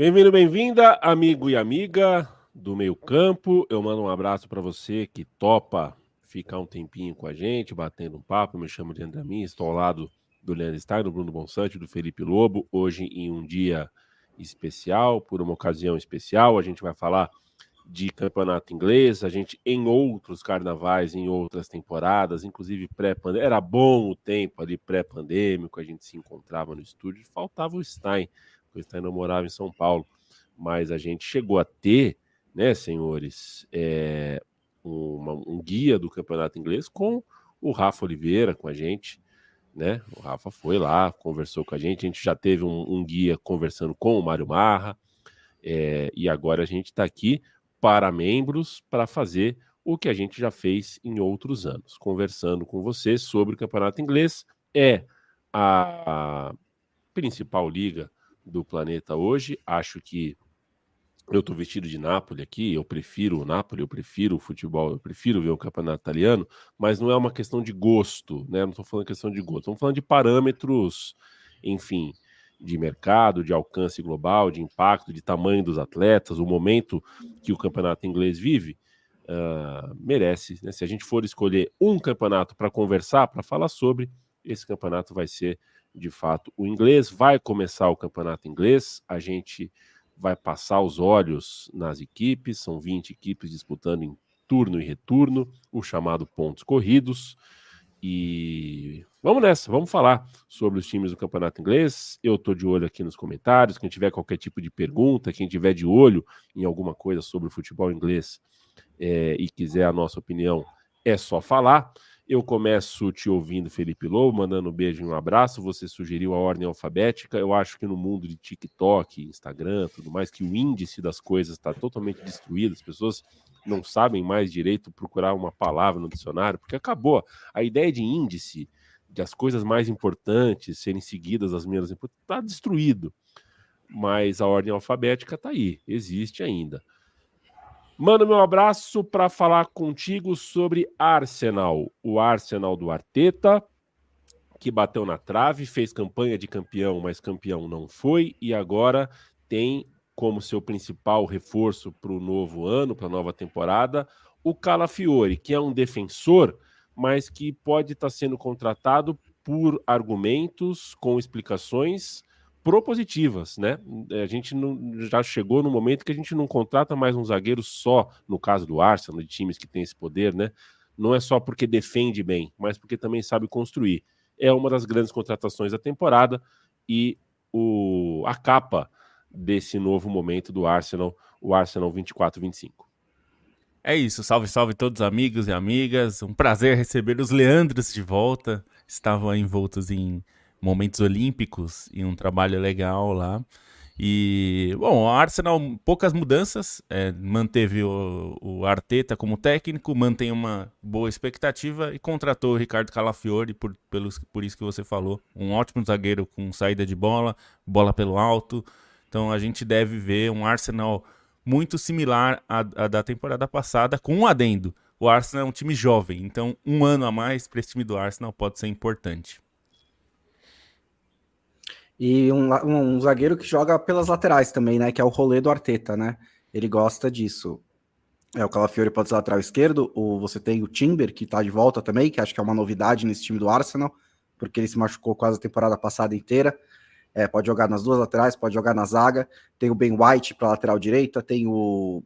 Bem-vindo, bem-vinda, amigo e amiga do Meio Campo. Eu mando um abraço para você que topa ficar um tempinho com a gente, batendo um papo. Eu me chamo Leandro Amin, estou ao lado do Leandro Stein, do Bruno Bonsante, do Felipe Lobo. Hoje em um dia especial, por uma ocasião especial, a gente vai falar de campeonato inglês, a gente em outros carnavais, em outras temporadas, inclusive pré-pandêmico. Era bom o tempo ali pré-pandêmico, a gente se encontrava no estúdio, faltava o Stein. O Stein não morava em São Paulo, mas a gente chegou a ter, né, senhores, um guia do campeonato inglês com o Rafa Oliveira com a gente, né? O Rafa foi lá, conversou com a gente já teve um guia conversando com o Mário Marra, e agora a gente está aqui para membros para fazer o que a gente já fez em outros anos, conversando com você sobre o campeonato inglês. É a principal liga do planeta hoje. Acho que eu estou vestido de Napoli aqui, eu prefiro o Napoli, eu prefiro o futebol, eu prefiro ver o campeonato italiano, mas não é uma questão de gosto, né? Não estou falando questão de gosto, estamos falando de parâmetros, enfim, de mercado, de alcance global, de impacto, de tamanho dos atletas, o momento que o campeonato inglês vive, merece, né? Se a gente for escolher um campeonato para conversar, para falar sobre, esse campeonato vai ser de fato o inglês. Vai começar o campeonato inglês, a gente vai passar os olhos nas equipes, são 20 equipes disputando em turno e retorno, o chamado pontos corridos, e vamos nessa, vamos falar sobre os times do campeonato inglês. Eu estou de olho aqui nos comentários, quem tiver qualquer tipo de pergunta, quem tiver de olho em alguma coisa sobre o futebol inglês e quiser a nossa opinião, é só falar. Eu começo te ouvindo, Felipe Lobo, mandando um beijo e um abraço. Você sugeriu a ordem alfabética. Eu acho que no mundo de TikTok, Instagram, tudo mais, que o índice das coisas está totalmente destruído. As pessoas não sabem mais direito procurar uma palavra no dicionário, porque acabou. A ideia de índice, de as coisas mais importantes serem seguidas as menos importantes, está destruído. Mas a ordem alfabética está aí, existe ainda. Mando meu abraço para falar contigo sobre Arsenal. O Arsenal do Arteta, que bateu na trave, fez campanha de campeão, mas campeão não foi, e agora tem como seu principal reforço para o novo ano, para a nova temporada, o Calafiori, que é um defensor, mas que pode estar sendo contratado por argumentos com explicações propositivas, né? A gente já chegou no momento que a gente não contrata mais um zagueiro só, no caso do Arsenal, de times que têm esse poder, né? Não é só porque defende bem, mas porque também sabe construir. É uma das grandes contratações da temporada e a capa desse novo momento do Arsenal, o Arsenal 24-25. É isso, salve, salve todos amigos e amigas. Um prazer receber os Leandros de volta. Estavam envoltos em momentos olímpicos e um trabalho legal lá. E, bom, o Arsenal, poucas mudanças. Manteve o Arteta como técnico, mantém uma boa expectativa e contratou o Ricardo Calafiori, por isso que você falou. Um ótimo zagueiro com saída de bola, bola pelo alto. Então a gente deve ver um Arsenal muito similar à da temporada passada, com um adendo. O Arsenal é um time jovem, então um ano a mais para esse time do Arsenal pode ser importante. E um zagueiro que joga pelas laterais também, né? Que é o rolê do Arteta, né? Ele gosta disso. O Calafiori pode ser lateral esquerdo, ou você tem o Timber, que tá de volta também, que acho que é uma novidade nesse time do Arsenal, porque ele se machucou quase a temporada passada inteira. Pode jogar nas duas laterais, pode jogar na zaga. Tem o Ben White para lateral direita, tem o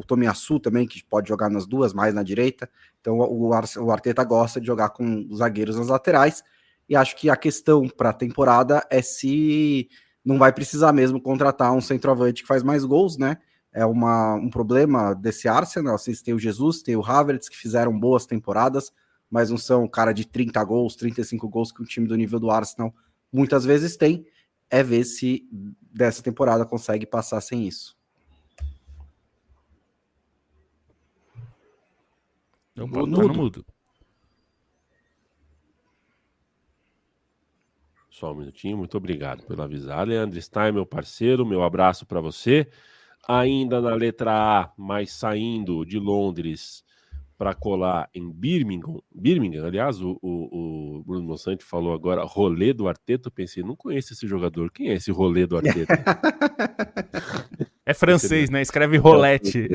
Tomiyasu também, que pode jogar nas duas, mais na direita. Então o Arteta gosta de jogar com os zagueiros nas laterais, e acho que a questão para a temporada é se não vai precisar mesmo contratar um centroavante que faz mais gols, né? É um problema desse Arsenal. Vocês têm o Jesus, tem o Havertz, que fizeram boas temporadas, mas não são cara de 30 gols, 35 gols que um time do nível do Arsenal muitas vezes tem. É ver se dessa temporada consegue passar sem isso. Opa, tá no mudo. Só um minutinho, muito obrigado pelo avisar. Leandro Stein, meu parceiro, meu abraço para você. Ainda na letra A, mas saindo de Londres para colar em Birmingham, aliás, o Bruno Monsanto falou agora, rolê do Arteta, eu pensei, não conheço esse jogador, quem é esse rolê do Arteta? É francês, né? Escreve rolete.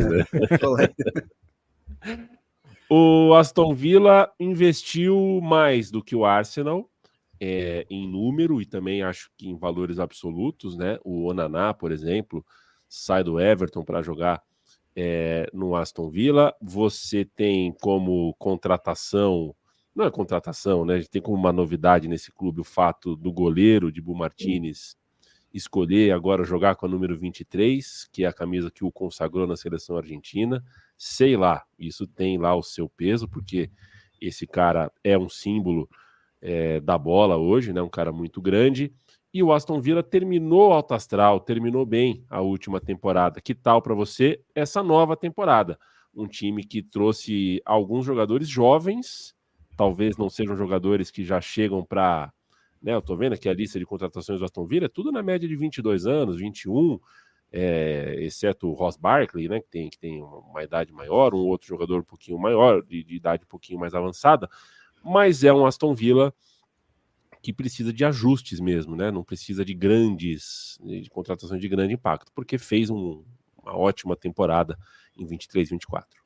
O Aston Villa investiu mais do que o Arsenal, em número e também acho que em valores absolutos, né? O Onaná, por exemplo, sai do Everton para jogar no Aston Villa. Você tem como contratação, não é contratação, né? A gente tem como uma novidade nesse clube o fato do goleiro, Dibu Martínez, escolher agora jogar com a número 23, que é a camisa que o consagrou na seleção argentina. Sei lá, isso tem lá o seu peso, porque esse cara é um símbolo da bola hoje, né? Um cara muito grande. E o Aston Villa terminou alto astral, terminou bem a última temporada. Que tal para você essa nova temporada? Um time que trouxe alguns jogadores jovens, talvez não sejam jogadores que já chegam para... Né, eu tô vendo aqui a lista de contratações do Aston Villa, é tudo na média de 22 anos, 21, exceto o Ross Barkley, né, que tem uma idade maior, um outro jogador um pouquinho maior, de idade um pouquinho mais avançada, mas é um Aston Villa que precisa de ajustes mesmo, né? Não precisa de contratações de grande impacto, porque fez uma ótima temporada em 23, 24.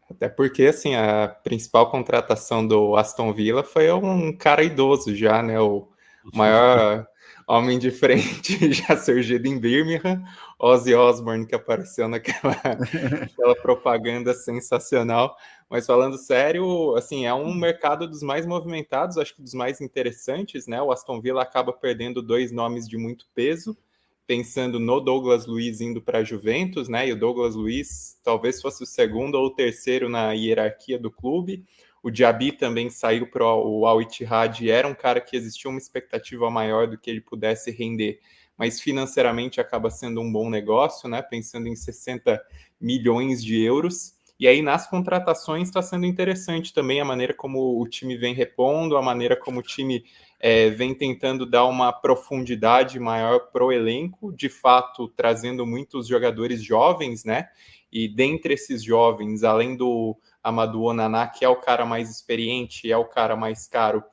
Até porque, assim, a principal contratação do Aston Villa foi um cara idoso já, né? O maior homem de frente já surgido em Birmingham, Ozzy Osbourne, que apareceu naquela propaganda sensacional. Mas falando sério, assim, é um mercado dos mais movimentados, acho que dos mais interessantes, né? O Aston Villa acaba perdendo 2 nomes de muito peso, pensando no Douglas Luiz indo para a Juventus, né? E o Douglas Luiz talvez fosse o segundo ou o terceiro na hierarquia do clube. O Diaby também saiu para o Al Ittihad e era um cara que existia uma expectativa maior do que ele pudesse render, mas financeiramente acaba sendo um bom negócio, né? Pensando em 60 milhões de euros. E aí, nas contratações, está sendo interessante também a maneira como o time vem repondo, a maneira como o time vem tentando dar uma profundidade maior para o elenco, de fato, trazendo muitos jogadores jovens, né? E dentre esses jovens, além do Amadou Onaná, que é o cara mais experiente, é o cara mais caro,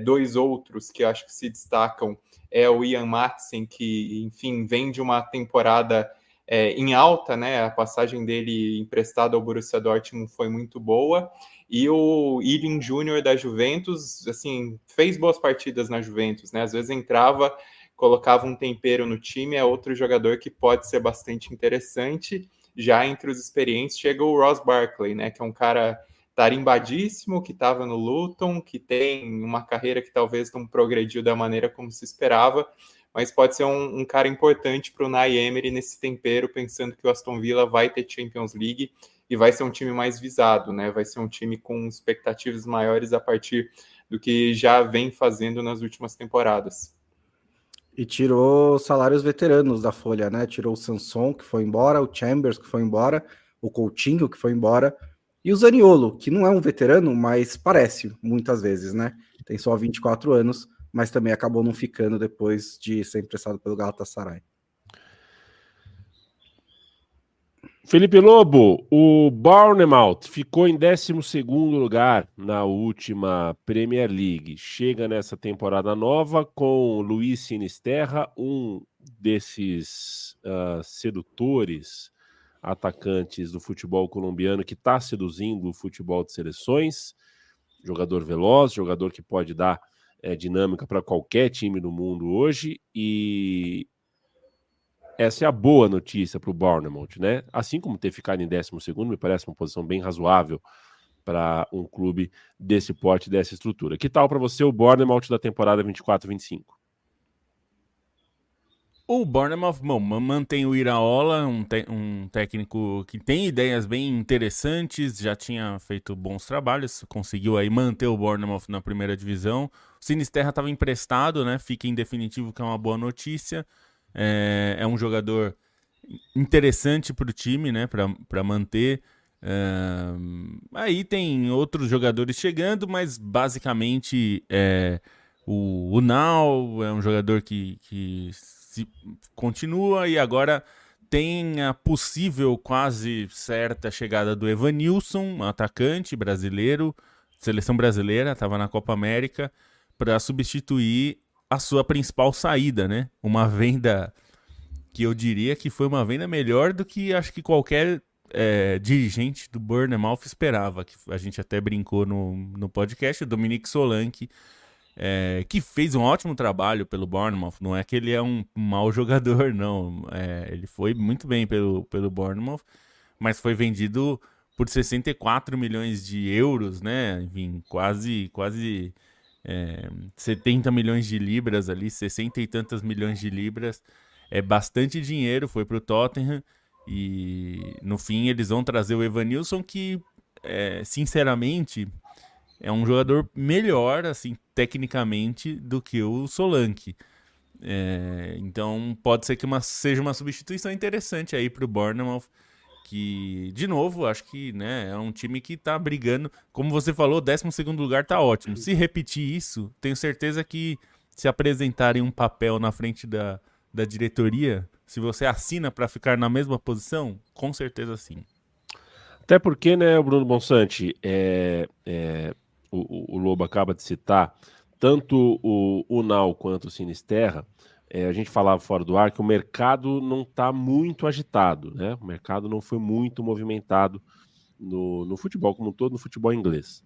2 outros que eu acho que se destacam é o Ian Maatsen, que, enfim, vem de uma temporada em alta, né? A passagem dele emprestado ao Borussia Dortmund foi muito boa. E o Ealing Júnior da Juventus, assim, fez boas partidas na Juventus, né? Às vezes entrava, colocava um tempero no time, é outro jogador que pode ser bastante interessante. Já entre os experientes chega o Ross Barkley, né? Que é um cara tarimbadíssimo, que estava no Luton, que tem uma carreira que talvez não progrediu da maneira como se esperava, mas pode ser um cara importante para o Unai Emery nesse tempero, pensando que o Aston Villa vai ter Champions League e vai ser um time mais visado, né? Vai ser um time com expectativas maiores a partir do que já vem fazendo nas últimas temporadas. E tirou salários veteranos da folha, né? Tirou o Sanson, que foi embora, o Chambers, que foi embora, o Coutinho, que foi embora, e o Zaniolo, que não é um veterano, mas parece, muitas vezes, né? Tem só 24 anos, mas também acabou não ficando depois de ser emprestado pelo Galatasaray. Felipe Lobo, o Bournemouth ficou em 12º lugar na última Premier League. Chega nessa temporada nova com Luiz Sinisterra, um desses sedutores, atacantes do futebol colombiano que está seduzindo o futebol de seleções. Jogador veloz, jogador que pode dar dinâmica para qualquer time do mundo hoje, e essa é a boa notícia para o Bournemouth, né? Assim como ter ficado em 12º, me parece uma posição bem razoável para um clube desse porte, dessa estrutura. Que tal para você o Bournemouth da temporada 24-25? O Bournemouth, bom, mantém o Iraola, um técnico que tem ideias bem interessantes, já tinha feito bons trabalhos, conseguiu aí manter o Bournemouth na primeira divisão. O Sinisterra estava emprestado, né? Fica em definitivo, que é uma boa notícia. É um jogador interessante para o time, né? Para manter. Aí tem outros jogadores chegando, mas basicamente o Unal é um jogador que continua e agora tem a possível, quase certa chegada do Evanilson, atacante brasileiro, seleção brasileira, estava na Copa América, para substituir a sua principal saída, né? Uma venda que eu diria que foi uma venda melhor do que acho que qualquer dirigente do Bournemouth esperava, que a gente até brincou no podcast, o Dominique Solanke, que fez um ótimo trabalho pelo Bournemouth. Não é que ele é um mau jogador, não. Ele foi muito bem pelo Bournemouth, mas foi vendido por 64 milhões de euros, né? Enfim, quase 70 milhões de libras ali, 60 e tantas milhões de libras. É bastante dinheiro, foi para o Tottenham. E no fim eles vão trazer o Evanilson, que sinceramente é um jogador melhor, assim, tecnicamente, do que o Solanke. Então pode ser que seja uma substituição interessante aí para o Bournemouth, que, de novo, acho que, né, é um time que tá brigando. Como você falou, 12º lugar tá ótimo. Se repetir isso, tenho certeza que se apresentarem um papel na frente da diretoria, se você assina para ficar na mesma posição, com certeza sim. Até porque, né, Bruno Bonsante, o Lobo acaba de citar, tanto o Unal quanto o Sinisterra, a gente falava fora do ar que o mercado não está muito agitado, né? O mercado não foi muito movimentado no futebol como um todo, no futebol inglês.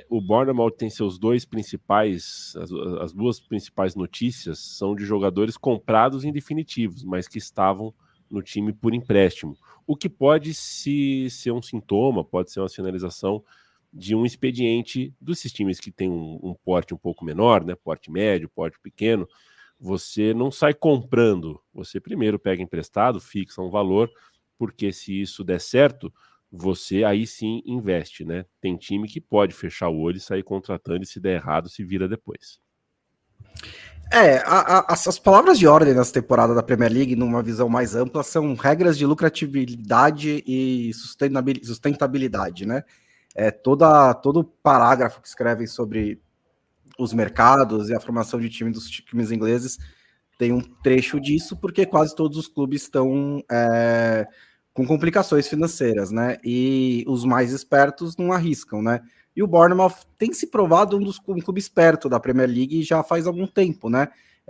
O Bournemouth tem seus dois principais, as duas principais notícias são de jogadores comprados em definitivos, mas que estavam no time por empréstimo, o que pode ser um sintoma, pode ser uma sinalização de um expediente desses times que tem um porte um pouco menor, né? Porte médio, porte pequeno. Você não sai comprando, você primeiro pega emprestado, fixa um valor, porque se isso der certo, você aí sim investe, né? Tem time que pode fechar o olho e sair contratando, e se der errado, se vira depois. As palavras de ordem nessa temporada da Premier League, numa visão mais ampla, são regras de lucratividade e sustentabilidade, né? Todo parágrafo que escrevem sobre os mercados e a formação de time dos times ingleses tem um trecho disso, porque quase todos os clubes estão com complicações financeiras, né? E os mais espertos não arriscam, né? E o Bournemouth tem se provado um clube esperto da Premier League já faz algum tempo, né?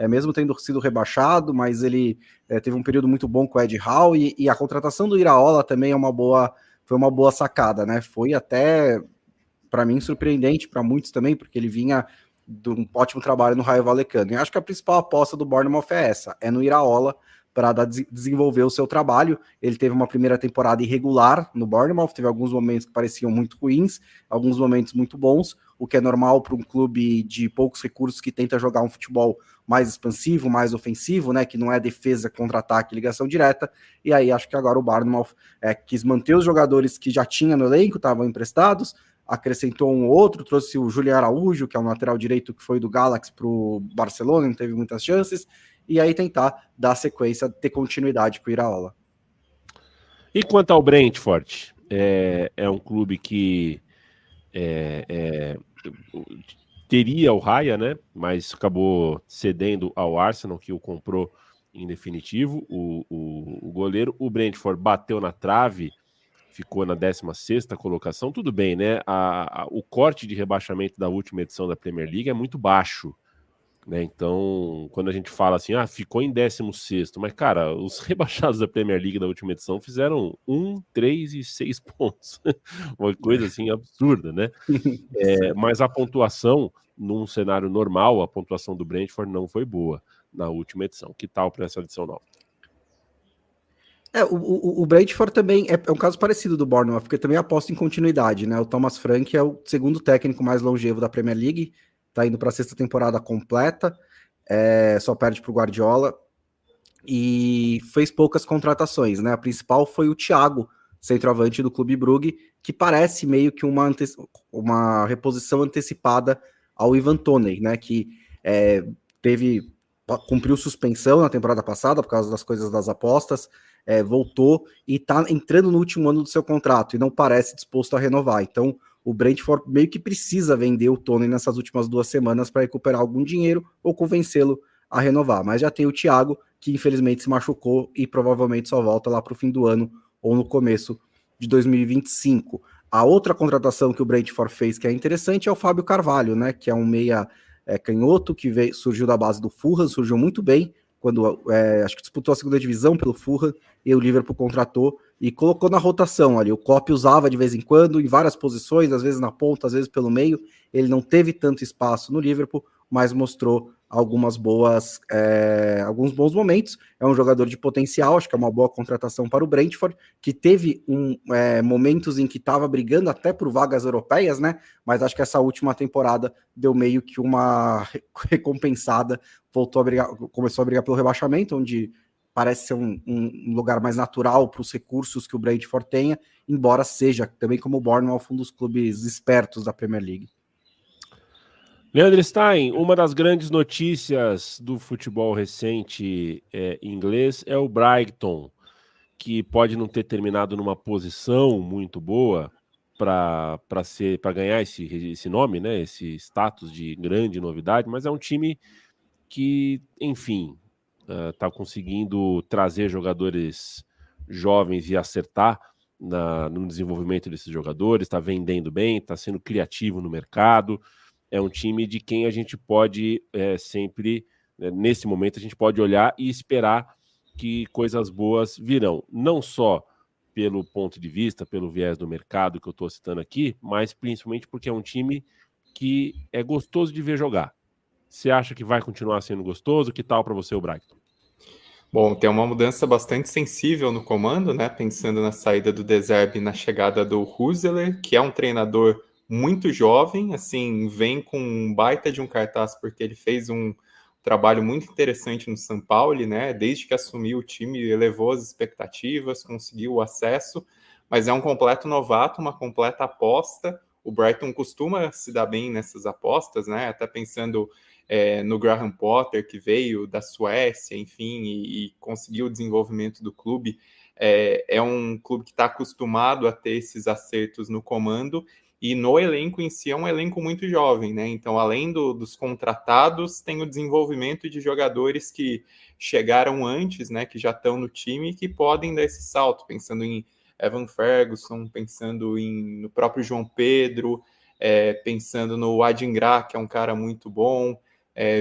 Mesmo tendo sido rebaixado, mas ele teve um período muito bom com o Ed Howe, e a contratação do Iraola também foi uma boa sacada, né? Foi até, para mim, surpreendente, para muitos também, porque ele vinha de um ótimo trabalho no Raio Vallecano. E acho que a principal aposta do Bournemouth é no Iraola, para desenvolver o seu trabalho. Ele teve uma primeira temporada irregular no Bournemouth, teve alguns momentos que pareciam muito ruins, alguns momentos muito bons, o que é normal para um clube de poucos recursos que tenta jogar um futebol mais expansivo, mais ofensivo, né, que não é defesa, contra-ataque, ligação direta. E aí acho que agora o Bournemouth quis manter os jogadores que já tinha no elenco, estavam emprestados, acrescentou um outro, trouxe o Julián Araújo, que é um lateral direito que foi do Galaxy para o Barcelona, não teve muitas chances, e aí tentar dar sequência, ter continuidade com o Iraola. E quanto ao Brentford, é um clube que teria o Raya, né? Mas acabou cedendo ao Arsenal, que o comprou em definitivo, o goleiro. O Brentford bateu na trave, ficou na 16ª colocação. Tudo bem, né? O corte de rebaixamento da última edição da Premier League é muito baixo, né? Então, quando a gente fala assim, ficou em 16º, mas, cara, os rebaixados da Premier League da última edição fizeram 1, 3 e 6 pontos. Uma coisa, assim, absurda, né? Mas a pontuação, num cenário normal, a pontuação do Brentford não foi boa na última edição. Que tal para essa edição nova? O Brentford também é um caso parecido do Bournemouth, porque também aposta em continuidade, né? O Thomas Frank é o segundo técnico mais longevo da Premier League, tá indo para a 6ª temporada completa, só perde para o Guardiola, e fez poucas contratações, né? A principal foi o Thiago, centroavante do Clube Brugge, que parece meio que uma reposição antecipada ao Ivan Toney, né? Que cumpriu suspensão na temporada passada por causa das coisas das apostas, voltou e está entrando no último ano do seu contrato e não parece disposto a renovar. Então, o Brentford meio que precisa vender o Toney nessas últimas 2 semanas para recuperar algum dinheiro ou convencê-lo a renovar. Mas já tem o Thiago, que infelizmente se machucou e provavelmente só volta lá para o fim do ano ou no começo de 2025. A outra contratação que o Brentford fez que é interessante é o Fábio Carvalho, né, que é um meia canhoto que surgiu da base do Fulham, surgiu muito bem, quando acho que disputou a segunda divisão pelo Fulham, e o Liverpool contratou e colocou na rotação ali. O Klopp usava de vez em quando, em várias posições, às vezes na ponta, às vezes pelo meio. Ele não teve tanto espaço no Liverpool, mas mostrou alguns bons momentos. É um jogador de potencial, acho que é uma boa contratação para o Brentford, que teve momentos em que estava brigando até por vagas europeias, né? Mas acho que essa última temporada deu meio que uma recompensada, começou a brigar pelo rebaixamento, onde parece ser um lugar mais natural para os recursos que o Brentford tenha, embora seja, também como o Bournemouth, um dos clubes espertos da Premier League. Leandro Stein, uma das grandes notícias do futebol recente inglês é o Brighton, que pode não ter terminado numa posição muito boa para ganhar esse nome, né? Esse status de grande novidade, mas é um time que, enfim, está conseguindo trazer jogadores jovens e acertar no desenvolvimento desses jogadores, está vendendo bem, está sendo criativo no mercado. É um time de quem a gente pode sempre, nesse momento, a gente pode olhar e esperar que coisas boas virão. Não só pelo ponto de vista, pelo viés do mercado que eu estou citando aqui, mas principalmente porque é um time que é gostoso de ver jogar. Você acha que vai continuar sendo gostoso? Que tal para você o Brighton? Bom, tem uma mudança bastante sensível no comando, né? Pensando na saída do De Zerbi e na chegada do Husseler, que é um treinador muito jovem, assim, vem com um baita de um cartaz, porque ele fez um trabalho muito interessante no São Paulo, né? Desde que assumiu o time, elevou as expectativas, conseguiu o acesso, mas é um completo novato, uma completa aposta. O Brighton costuma se dar bem nessas apostas, né? Até pensando no Graham Potter, que veio da Suécia, enfim, e conseguiu o desenvolvimento do clube. É um clube que está acostumado a ter esses acertos no comando, e no elenco em si é um elenco muito jovem, né? Então, além dos contratados, tem o desenvolvimento de jogadores que chegaram antes, né? Que já estão no time e que podem dar esse salto, pensando em Evan Ferguson, pensando no próprio João Pedro, pensando no Adingra, que é um cara muito bom,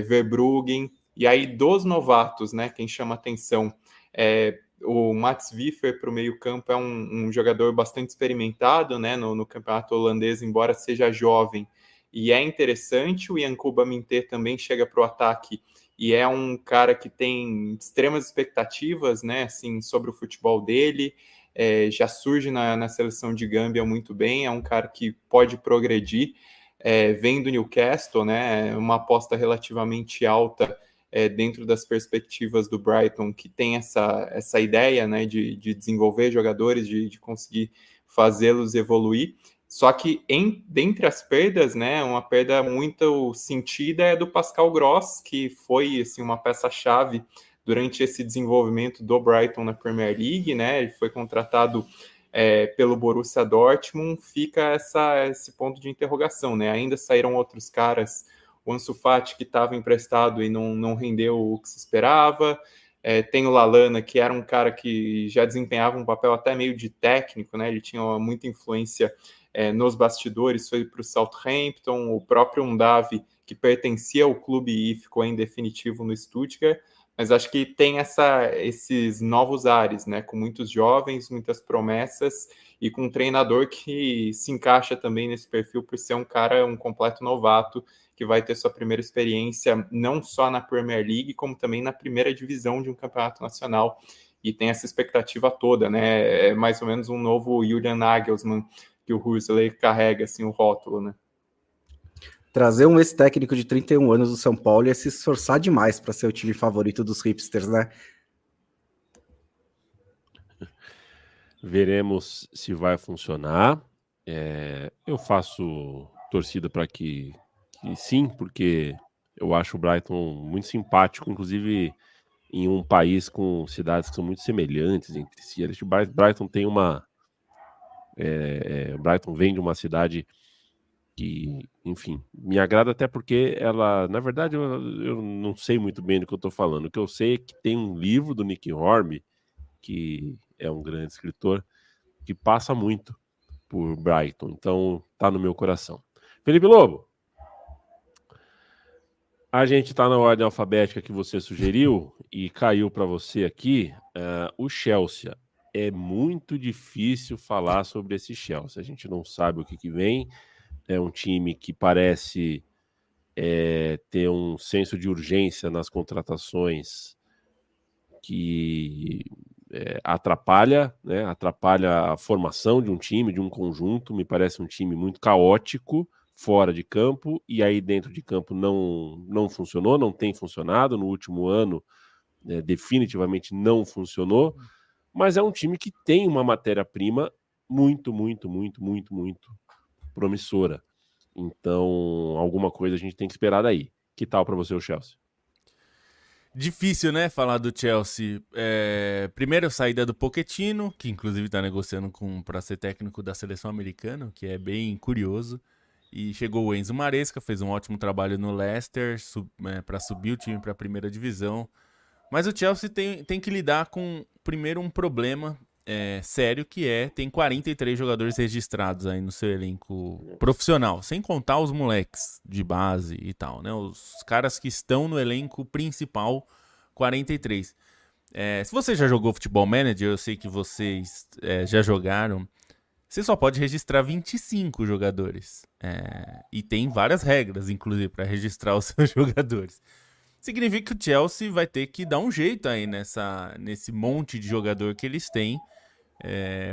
Verbruggen, e aí dos novatos, né? Quem chama atenção o Mats Wiefer para o meio-campo é um jogador bastante experimentado, né, no campeonato holandês, embora seja jovem, e é interessante. O Yankuba Minteh também chega para o ataque e é um cara que tem extremas expectativas, né, assim, sobre o futebol dele. Já surge na seleção de Gâmbia muito bem, é um cara que pode progredir, vem do Newcastle, né, uma aposta relativamente alta dentro das perspectivas do Brighton, que tem essa ideia, né, de desenvolver jogadores, de conseguir fazê-los evoluir. Só que dentre as perdas, né, uma perda muito sentida é do Pascal Gross, que foi assim, uma peça-chave durante esse desenvolvimento do Brighton na Premier League, né? Ele foi contratado pelo Borussia Dortmund. Fica esse ponto de interrogação, né? Ainda saíram outros caras, o Ansu Fati, que estava emprestado e não rendeu o que se esperava. Tem o Lallana, que era um cara que já desempenhava um papel até meio de técnico, né? Ele tinha muita influência nos bastidores, foi para o Southampton. O próprio Undavi, que pertencia ao clube e ficou em definitivo no Stuttgart. Mas acho que tem esses novos ares, né? Com muitos jovens, muitas promessas, e com um treinador que se encaixa também nesse perfil por ser um completo novato, que vai ter sua primeira experiência não só na Premier League, como também na primeira divisão de um campeonato nacional, e tem essa expectativa toda, né? É mais ou menos um novo Julian Nagelsmann que o Husseler carrega, assim, o rótulo, né? Trazer um ex-técnico de 31 anos do São Paulo é se esforçar demais para ser o time favorito dos hipsters, né? Veremos se vai funcionar. Eu faço torcida para que sim, porque eu acho o Brighton muito simpático, inclusive em um país com cidades que são muito semelhantes entre si. Brighton tem Brighton vem de uma cidade que, enfim, me agrada até porque ela, na verdade, eu não sei muito bem do que eu estou falando. O que eu sei é que tem um livro do Nick Hornby, que é um grande escritor, que passa muito por Brighton, então tá no meu coração. Felipe Lobo, a gente tá na ordem alfabética que você sugeriu e caiu para você aqui o Chelsea. É muito difícil falar sobre esse Chelsea, a gente não sabe o que vem, é um time que parece ter um senso de urgência nas contratações que atrapalha, né? Atrapalha a formação de um time, de um conjunto. Me parece um time muito caótico fora de campo, e aí dentro de campo não funcionou, não tem funcionado. No último ano, definitivamente não funcionou, mas é um time que tem uma matéria-prima muito, muito, muito, muito, muito promissora. Então, alguma coisa a gente tem que esperar daí. Que tal para você o Chelsea? Difícil, né, falar do Chelsea. Primeiro, a saída do Pochettino, que inclusive está negociando para ser técnico da seleção americana, que é bem curioso. E chegou o Enzo Maresca, fez um ótimo trabalho no Leicester para subir o time para a primeira divisão. Mas o Chelsea tem que lidar com, primeiro, um problema sério, que tem 43 jogadores registrados aí no seu elenco profissional, sem contar os moleques de base e tal, né? Os caras que estão no elenco principal, 43. Se você já jogou Futebol Manager, eu sei que vocês já jogaram, você só pode registrar 25 jogadores. E tem várias regras, inclusive, para registrar os seus jogadores. Significa que o Chelsea vai ter que dar um jeito aí nesse monte de jogador que eles têm,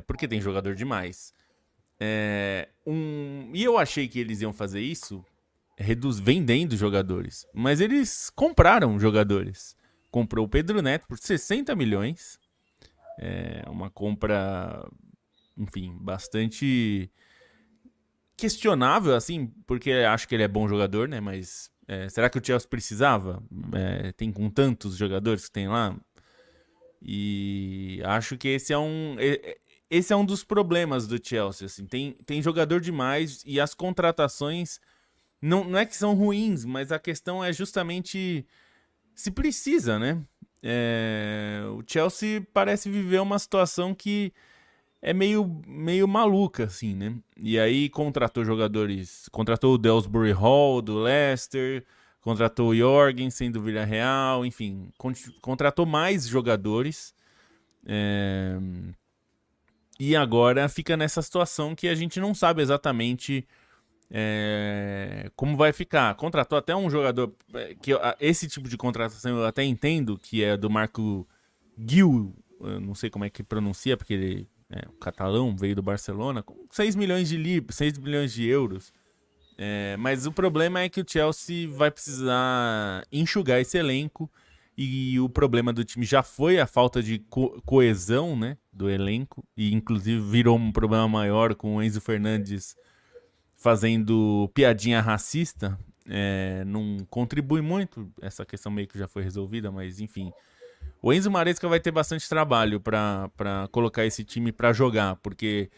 porque tem jogador demais. E eu achei que eles iam fazer isso vendendo jogadores, mas eles compraram jogadores. Comprou o Pedro Neto por 60 milhões, uma compra, enfim, bastante questionável, assim, porque acho que ele é bom jogador, né, mas será que o Chelsea precisava? Tem com tantos jogadores que tem lá? E acho que esse é um dos problemas do Chelsea. Assim. Tem jogador demais e as contratações não é que são ruins, mas a questão é justamente se precisa, né? O Chelsea parece viver uma situação que é meio maluca, assim, né? E aí contratou o Delsbury Hall do Leicester, contratou o Jorgensen do Villarreal, enfim, contratou mais jogadores. E agora fica nessa situação que a gente não sabe exatamente como vai ficar. Contratou até um jogador, esse tipo de contratação eu até entendo, que é do Marco Gil, eu não sei como é que pronuncia, porque ele o catalão, veio do Barcelona, com 6 milhões de euros. Mas o problema é que o Chelsea vai precisar enxugar esse elenco, e o problema do time já foi a falta de coesão, né, do elenco, e inclusive virou um problema maior com o Enzo Fernandes fazendo piadinha racista. Não contribui muito, essa questão meio que já foi resolvida, mas enfim. O Enzo Maresca vai ter bastante trabalho para colocar esse time para jogar, porque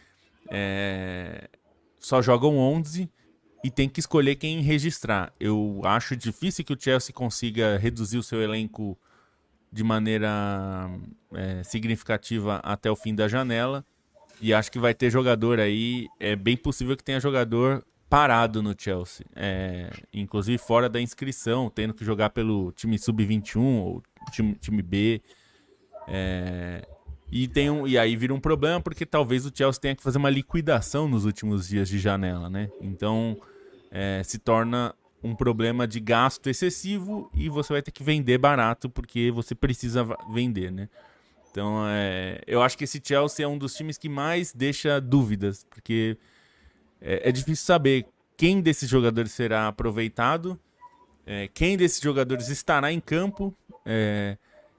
só jogam 11 e tem que escolher quem registrar. Eu acho difícil que o Chelsea consiga reduzir o seu elenco de maneira significativa até o fim da janela, e acho que vai ter jogador aí, é bem possível que tenha jogador parado no Chelsea, inclusive fora da inscrição, tendo que jogar pelo time sub-21 ou time B, e aí vira um problema, porque talvez o Chelsea tenha que fazer uma liquidação nos últimos dias de janela, né? Então se torna um problema de gasto excessivo, e você vai ter que vender barato porque você precisa vender, né? Então eu acho que esse Chelsea é um dos times que mais deixa dúvidas, porque é difícil saber quem desses jogadores será aproveitado, quem desses jogadores estará em campo,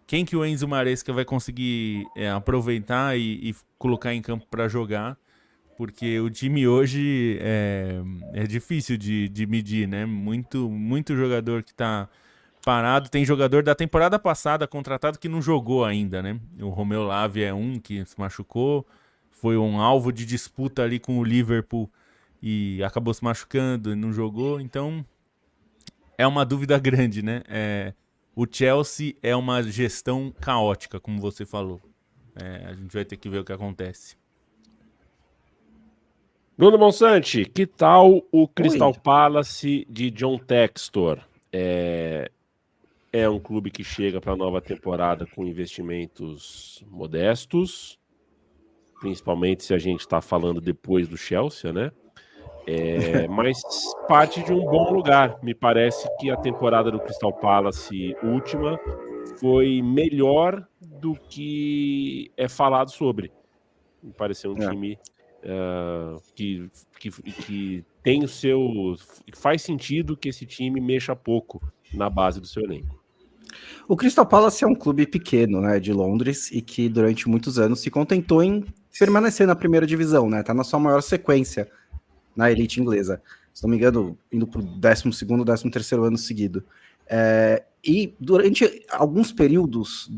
quem que o Enzo Maresca vai conseguir aproveitar e colocar em campo para jogar, porque o time hoje é difícil de medir, né? Muito jogador que está parado. Tem jogador da temporada passada contratado que não jogou ainda, né? O Romeu Lavia é um que se machucou, foi um alvo de disputa ali com o Liverpool e acabou se machucando e não jogou, então é uma dúvida grande, né? O Chelsea é uma gestão caótica, como você falou. A gente vai ter que ver o que acontece. Bruno Monsante, que tal o Crystal Oi. Palace de John Textor? É um clube que chega para a nova temporada com investimentos modestos, principalmente se a gente está falando depois do Chelsea, né? Mas parte de um bom lugar. Me parece que a temporada do Crystal Palace última foi melhor do que é falado sobre. Me pareceu um time que tem o seu... Faz sentido que esse time mexa pouco na base do seu elenco. O Crystal Palace é um clube pequeno, né, de Londres, e que durante muitos anos se contentou em permanecer na primeira divisão, né? Tá na sua maior sequência na elite inglesa. Se não me engano, indo para o 12º, 13º ano seguido. E durante alguns períodos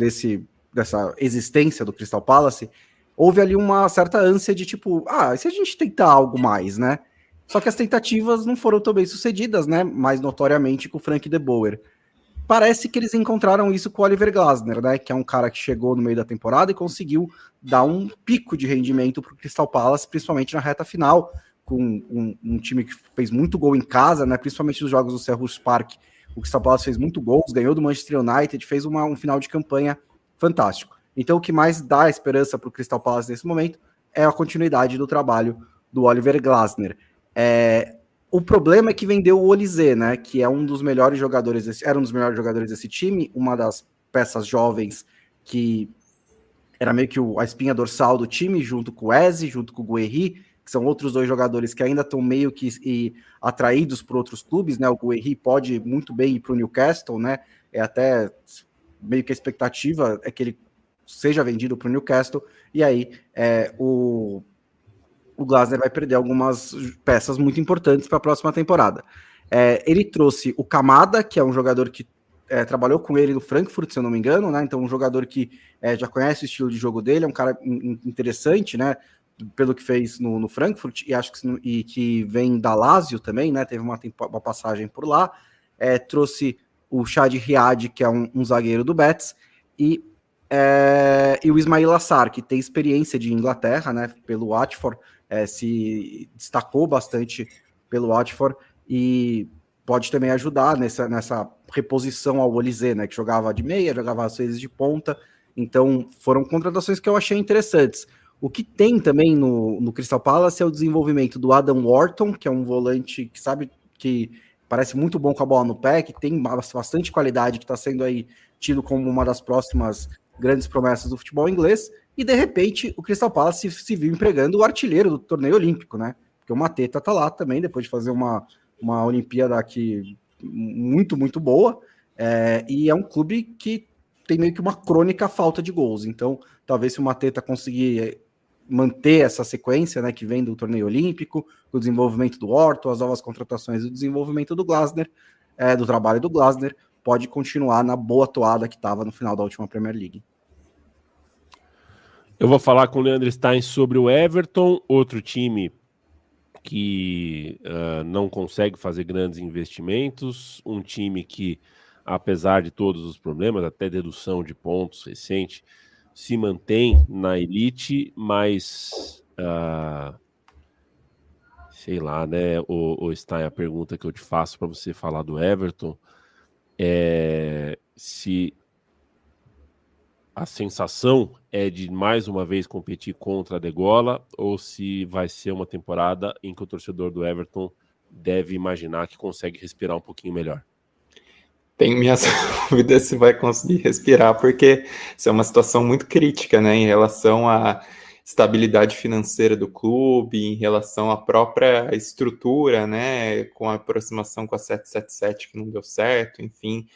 dessa existência do Crystal Palace, houve ali uma certa ânsia de tipo, e se a gente tentar algo mais, né? Só que as tentativas não foram tão bem sucedidas, né? Mais notoriamente com o Frank de Boer. Parece que eles encontraram isso com o Oliver Glasner, né? Que é um cara que chegou no meio da temporada e conseguiu dar um pico de rendimento para o Crystal Palace, principalmente na reta final, com um time que fez muito gol em casa, né? Principalmente nos jogos do Selhurst Park. O Crystal Palace fez muito gols, ganhou do Manchester United, fez um final de campanha fantástico. Então, o que mais dá esperança para o Crystal Palace nesse momento é a continuidade do trabalho do Oliver Glasner. O problema é que vendeu o Olise, né? Que é um dos melhores jogadores, era um dos melhores jogadores desse time, uma das peças jovens que era meio que a espinha dorsal do time, junto com o Eze, junto com o Guerri, que são outros dois jogadores que ainda estão meio que atraídos por outros clubes, né? O Guerri pode muito bem ir para o Newcastle, né? Até meio que a expectativa é que ele seja vendido para o Newcastle, e aí o Glasner vai perder algumas peças muito importantes para a próxima temporada. Ele trouxe o Kamada, que é um jogador que trabalhou com ele no Frankfurt, se eu não me engano, né? Então, um jogador que já conhece o estilo de jogo dele, é um cara interessante, né? Pelo que fez no Frankfurt, e acho que vem da Lazio também, né? Teve uma passagem por lá. Trouxe o Shad Riad, que é um zagueiro do Betis, e o Ismail Assar, que tem experiência de Inglaterra, né? Pelo Watford, se destacou bastante pelo Watford e pode também ajudar nessa reposição ao Olise, né, que jogava de meia, jogava às vezes de ponta. Então foram contratações que eu achei interessantes. O que tem também no Crystal Palace é o desenvolvimento do Adam Wharton, que é um volante que sabe que parece muito bom com a bola no pé, que tem bastante qualidade, que está sendo aí tido como uma das próximas grandes promessas do futebol inglês. E, de repente, o Crystal Palace se viu empregando o artilheiro do torneio olímpico, né? Porque o Mateta tá lá também, depois de fazer uma Olimpíada aqui muito, muito boa. E é um clube que tem meio que uma crônica falta de gols. Então, talvez se o Mateta conseguir manter essa sequência, né, que vem do torneio olímpico, o desenvolvimento do Orto, as novas contratações, o desenvolvimento do Glasner, do trabalho do Glasner, pode continuar na boa toada que estava no final da última Premier League. Eu vou falar com o Leandro Stein sobre o Everton, outro time que não consegue fazer grandes investimentos, um time que, apesar de todos os problemas, até dedução de pontos recente, se mantém na elite, mas sei lá, né, o Stein, a pergunta que eu te faço para você falar do Everton é se a sensação é de mais uma vez competir contra a Degola ou se vai ser uma temporada em que o torcedor do Everton deve imaginar que consegue respirar um pouquinho melhor. Tenho minhas dúvidas se vai conseguir respirar, porque isso é uma situação muito crítica, né, em relação à estabilidade financeira do clube, em relação à própria estrutura, né, com a aproximação com a 777 que não deu certo, enfim,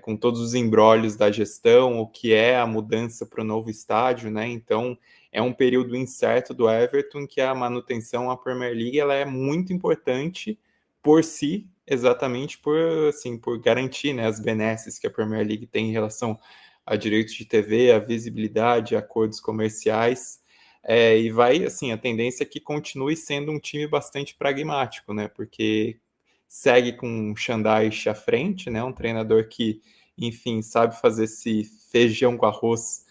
com todos os embrólios da gestão, o que é a mudança para o novo estádio, né? Então, é um período incerto do Everton que a manutenção à Premier League ela é muito importante por si, exatamente por garantir, né, as benesses que a Premier League tem em relação a direitos de TV, a visibilidade, a acordos comerciais. e vai, assim, a tendência é que continue sendo um time bastante pragmático, né? Porque segue com o Shandaish à frente, né? Um treinador que, enfim, sabe fazer esse feijão com arroz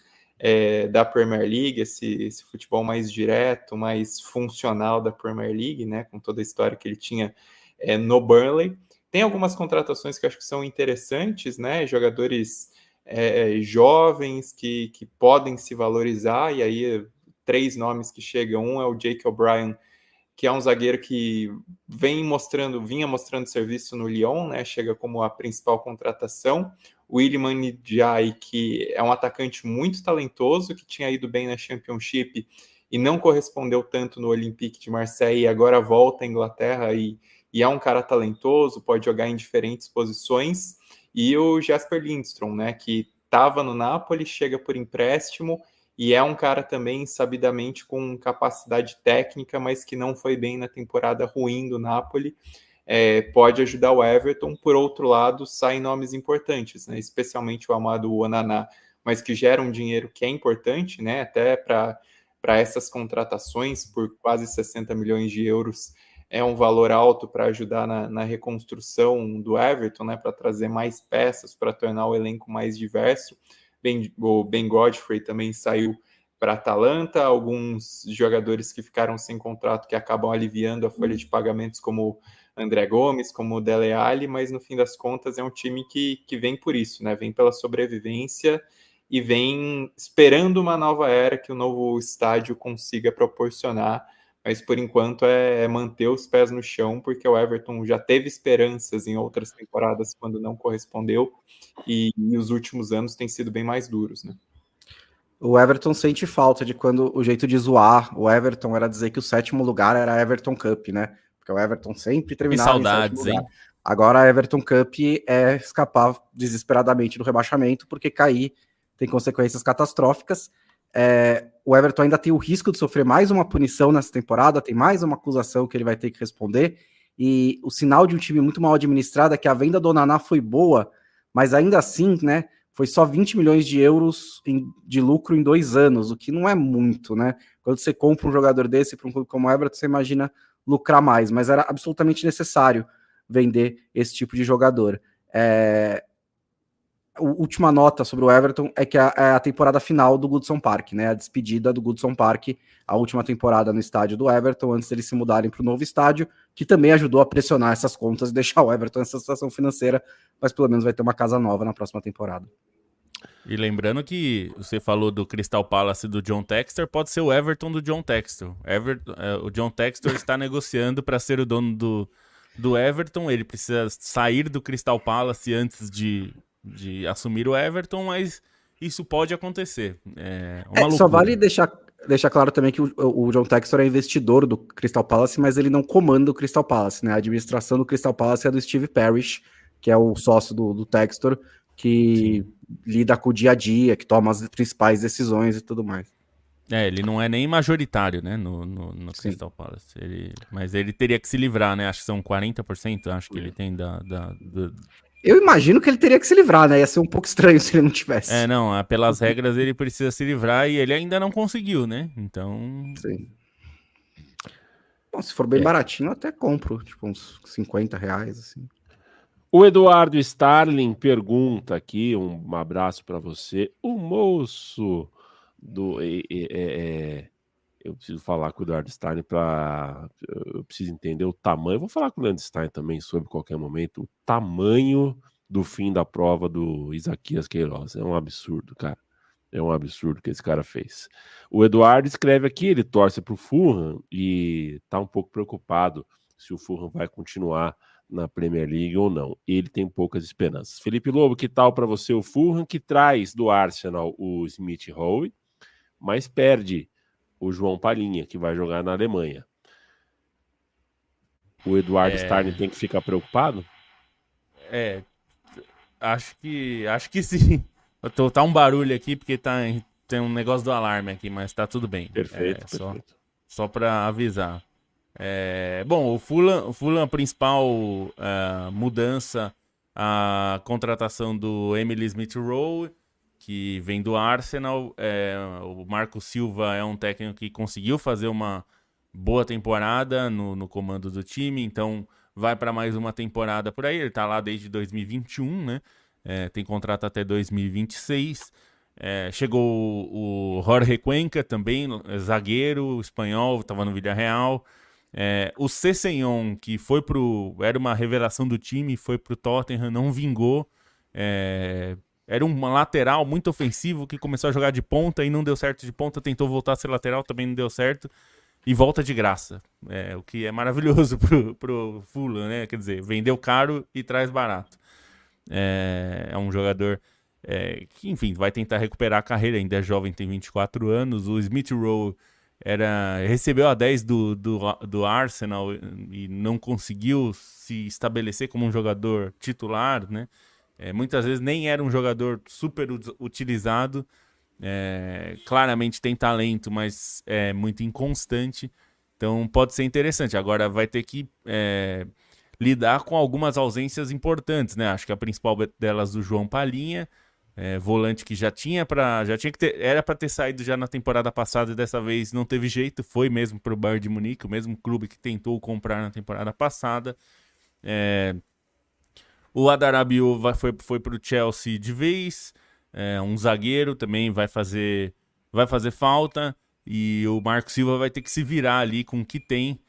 da Premier League, esse futebol mais direto, mais funcional da Premier League, né? Com toda a história que ele tinha no Burnley. Tem algumas contratações que eu acho que são interessantes, né? Jogadores jovens que podem se valorizar, e aí 3 nomes que chegam. Um é o Jake O'Brien, que é um zagueiro que vinha mostrando serviço no Lyon, né? Chega como a principal contratação. O Iliman Ndiaye, que é um atacante muito talentoso, que tinha ido bem na Championship e não correspondeu tanto no Olympique de Marseille, e agora volta à Inglaterra e é um cara talentoso, pode jogar em diferentes posições. E o Jasper Lindstrom, né, que estava no Napoli, chega por empréstimo e é um cara também sabidamente com capacidade técnica, mas que não foi bem na temporada ruim do Napoli. Pode ajudar o Everton. Por outro lado, saem nomes importantes, né, especialmente o Amadou Onana, mas que gera um dinheiro que é importante, né, até para essas contratações por quase 60 milhões de euros. É um valor alto para ajudar na reconstrução do Everton, né, para trazer mais peças, para tornar o elenco mais diverso. O Ben Godfrey também saiu para a Atalanta, alguns jogadores que ficaram sem contrato que acabam aliviando a folha de pagamentos, como André Gomes, como o Dele Alli, mas no fim das contas é um time que vem por isso, né, vem pela sobrevivência e vem esperando uma nova era que o novo estádio consiga proporcionar. Mas por enquanto é manter os pés no chão, porque o Everton já teve esperanças em outras temporadas quando não correspondeu, e os últimos anos têm sido bem mais duros, né? O Everton sente falta de quando o jeito de zoar o Everton era dizer que o 7º lugar era a Everton Cup, né? Porque o Everton sempre terminava em 7º lugar. Hein? Agora a Everton Cup é escapar desesperadamente do rebaixamento, porque cair tem consequências catastróficas. O Everton ainda tem o risco de sofrer mais uma punição nessa temporada, tem mais uma acusação que ele vai ter que responder, e o sinal de um time muito mal administrado é que a venda do Onana foi boa, mas ainda assim, né, foi só 20 milhões de euros de lucro em 2 anos, o que não é muito, né? Quando você compra um jogador desse para um clube como o Everton, você imagina lucrar mais, mas era absolutamente necessário vender esse tipo de jogador. A última nota sobre o Everton é que é a temporada final do Goodson Park, né? A despedida do Goodson Park, a última temporada no estádio do Everton, antes deles se mudarem para o novo estádio, que também ajudou a pressionar essas contas e deixar o Everton nessa situação financeira, mas pelo menos vai ter uma casa nova na próxima temporada. E lembrando que você falou do Crystal Palace e do John Textor, pode ser o Everton do John Textor. O John Textor está negociando para ser o dono do Everton, ele precisa sair do Crystal Palace antes de assumir o Everton, mas isso pode acontecer. Só vale deixar claro também que o John Textor é investidor do Crystal Palace, mas ele não comanda o Crystal Palace, né? A administração do Crystal Palace é do Steve Parish, que é o sócio do Textor, que lida com o dia a dia, que toma as principais decisões e tudo mais. Ele não é nem majoritário, né, no Crystal Palace. Mas ele teria que se livrar, né? Acho que são 40%, acho que ele tem Eu imagino que ele teria que se livrar, né? Ia ser um pouco estranho se ele não tivesse. Pelas regras ele precisa se livrar e ele ainda não conseguiu, né? Então... Sim. Bom, se for bem baratinho, eu até compro, tipo uns R$50, assim. O Eduardo Starling pergunta aqui, um abraço para você. O moço do... eu preciso falar com o Eduardo Starling eu preciso entender o tamanho. Eu vou falar com o Leandro Stein também sobre qualquer momento. O tamanho do fim da prova do Isaquias Queiroz. É um absurdo, cara. É um absurdo que esse cara fez. O Eduardo escreve aqui, ele torce para o Fulham e tá um pouco preocupado se o Fulham vai continuar na Premier League ou não. Ele tem poucas esperanças. Felipe Lobo, que tal para você o Fulham, que traz do Arsenal o Smith Rowe, mas perde o João Palhinha, que vai jogar na Alemanha. O Eduardo Starling tem que ficar preocupado? Acho que sim. Tá um barulho aqui, porque tem um negócio do alarme aqui, mas tá tudo bem. Perfeito, perfeito. Só para avisar. Bom, o Fulham, a principal mudança, a contratação do Emily Smith Rowe. que vem do Arsenal. O Marco Silva é um técnico que conseguiu fazer uma boa temporada no comando do time, então vai para mais uma temporada por aí. Ele está lá desde 2021, né? Tem contrato até 2026. Chegou o Jorge Cuenca também, zagueiro espanhol, estava no Villarreal. O Sessegnon, que era uma revelação do time, foi pro Tottenham, não vingou. Era um lateral muito ofensivo que começou a jogar de ponta e não deu certo de ponta, tentou voltar a ser lateral, também não deu certo. E volta de graça, o que é maravilhoso pro Fulham, né? Quer dizer, vendeu caro e traz barato. É um jogador que, enfim, vai tentar recuperar a carreira, ainda é jovem, tem 24 anos. O Smith Rowe recebeu a 10 do Arsenal e não conseguiu se estabelecer como um jogador titular, né? Muitas vezes nem era um jogador super utilizado. Claramente tem talento, mas é muito inconstante, então pode ser interessante. Agora vai ter que lidar com algumas ausências importantes, né? Acho que a principal delas do João Palhinha, volante que era para ter saído já na temporada passada e dessa vez não teve jeito, foi mesmo para o Bayern de Munique, o mesmo clube que tentou comprar na temporada passada. O Adarabiu foi para o Chelsea de vez. Um zagueiro também vai fazer falta, e o Marco Silva vai ter que se virar ali com o que tem.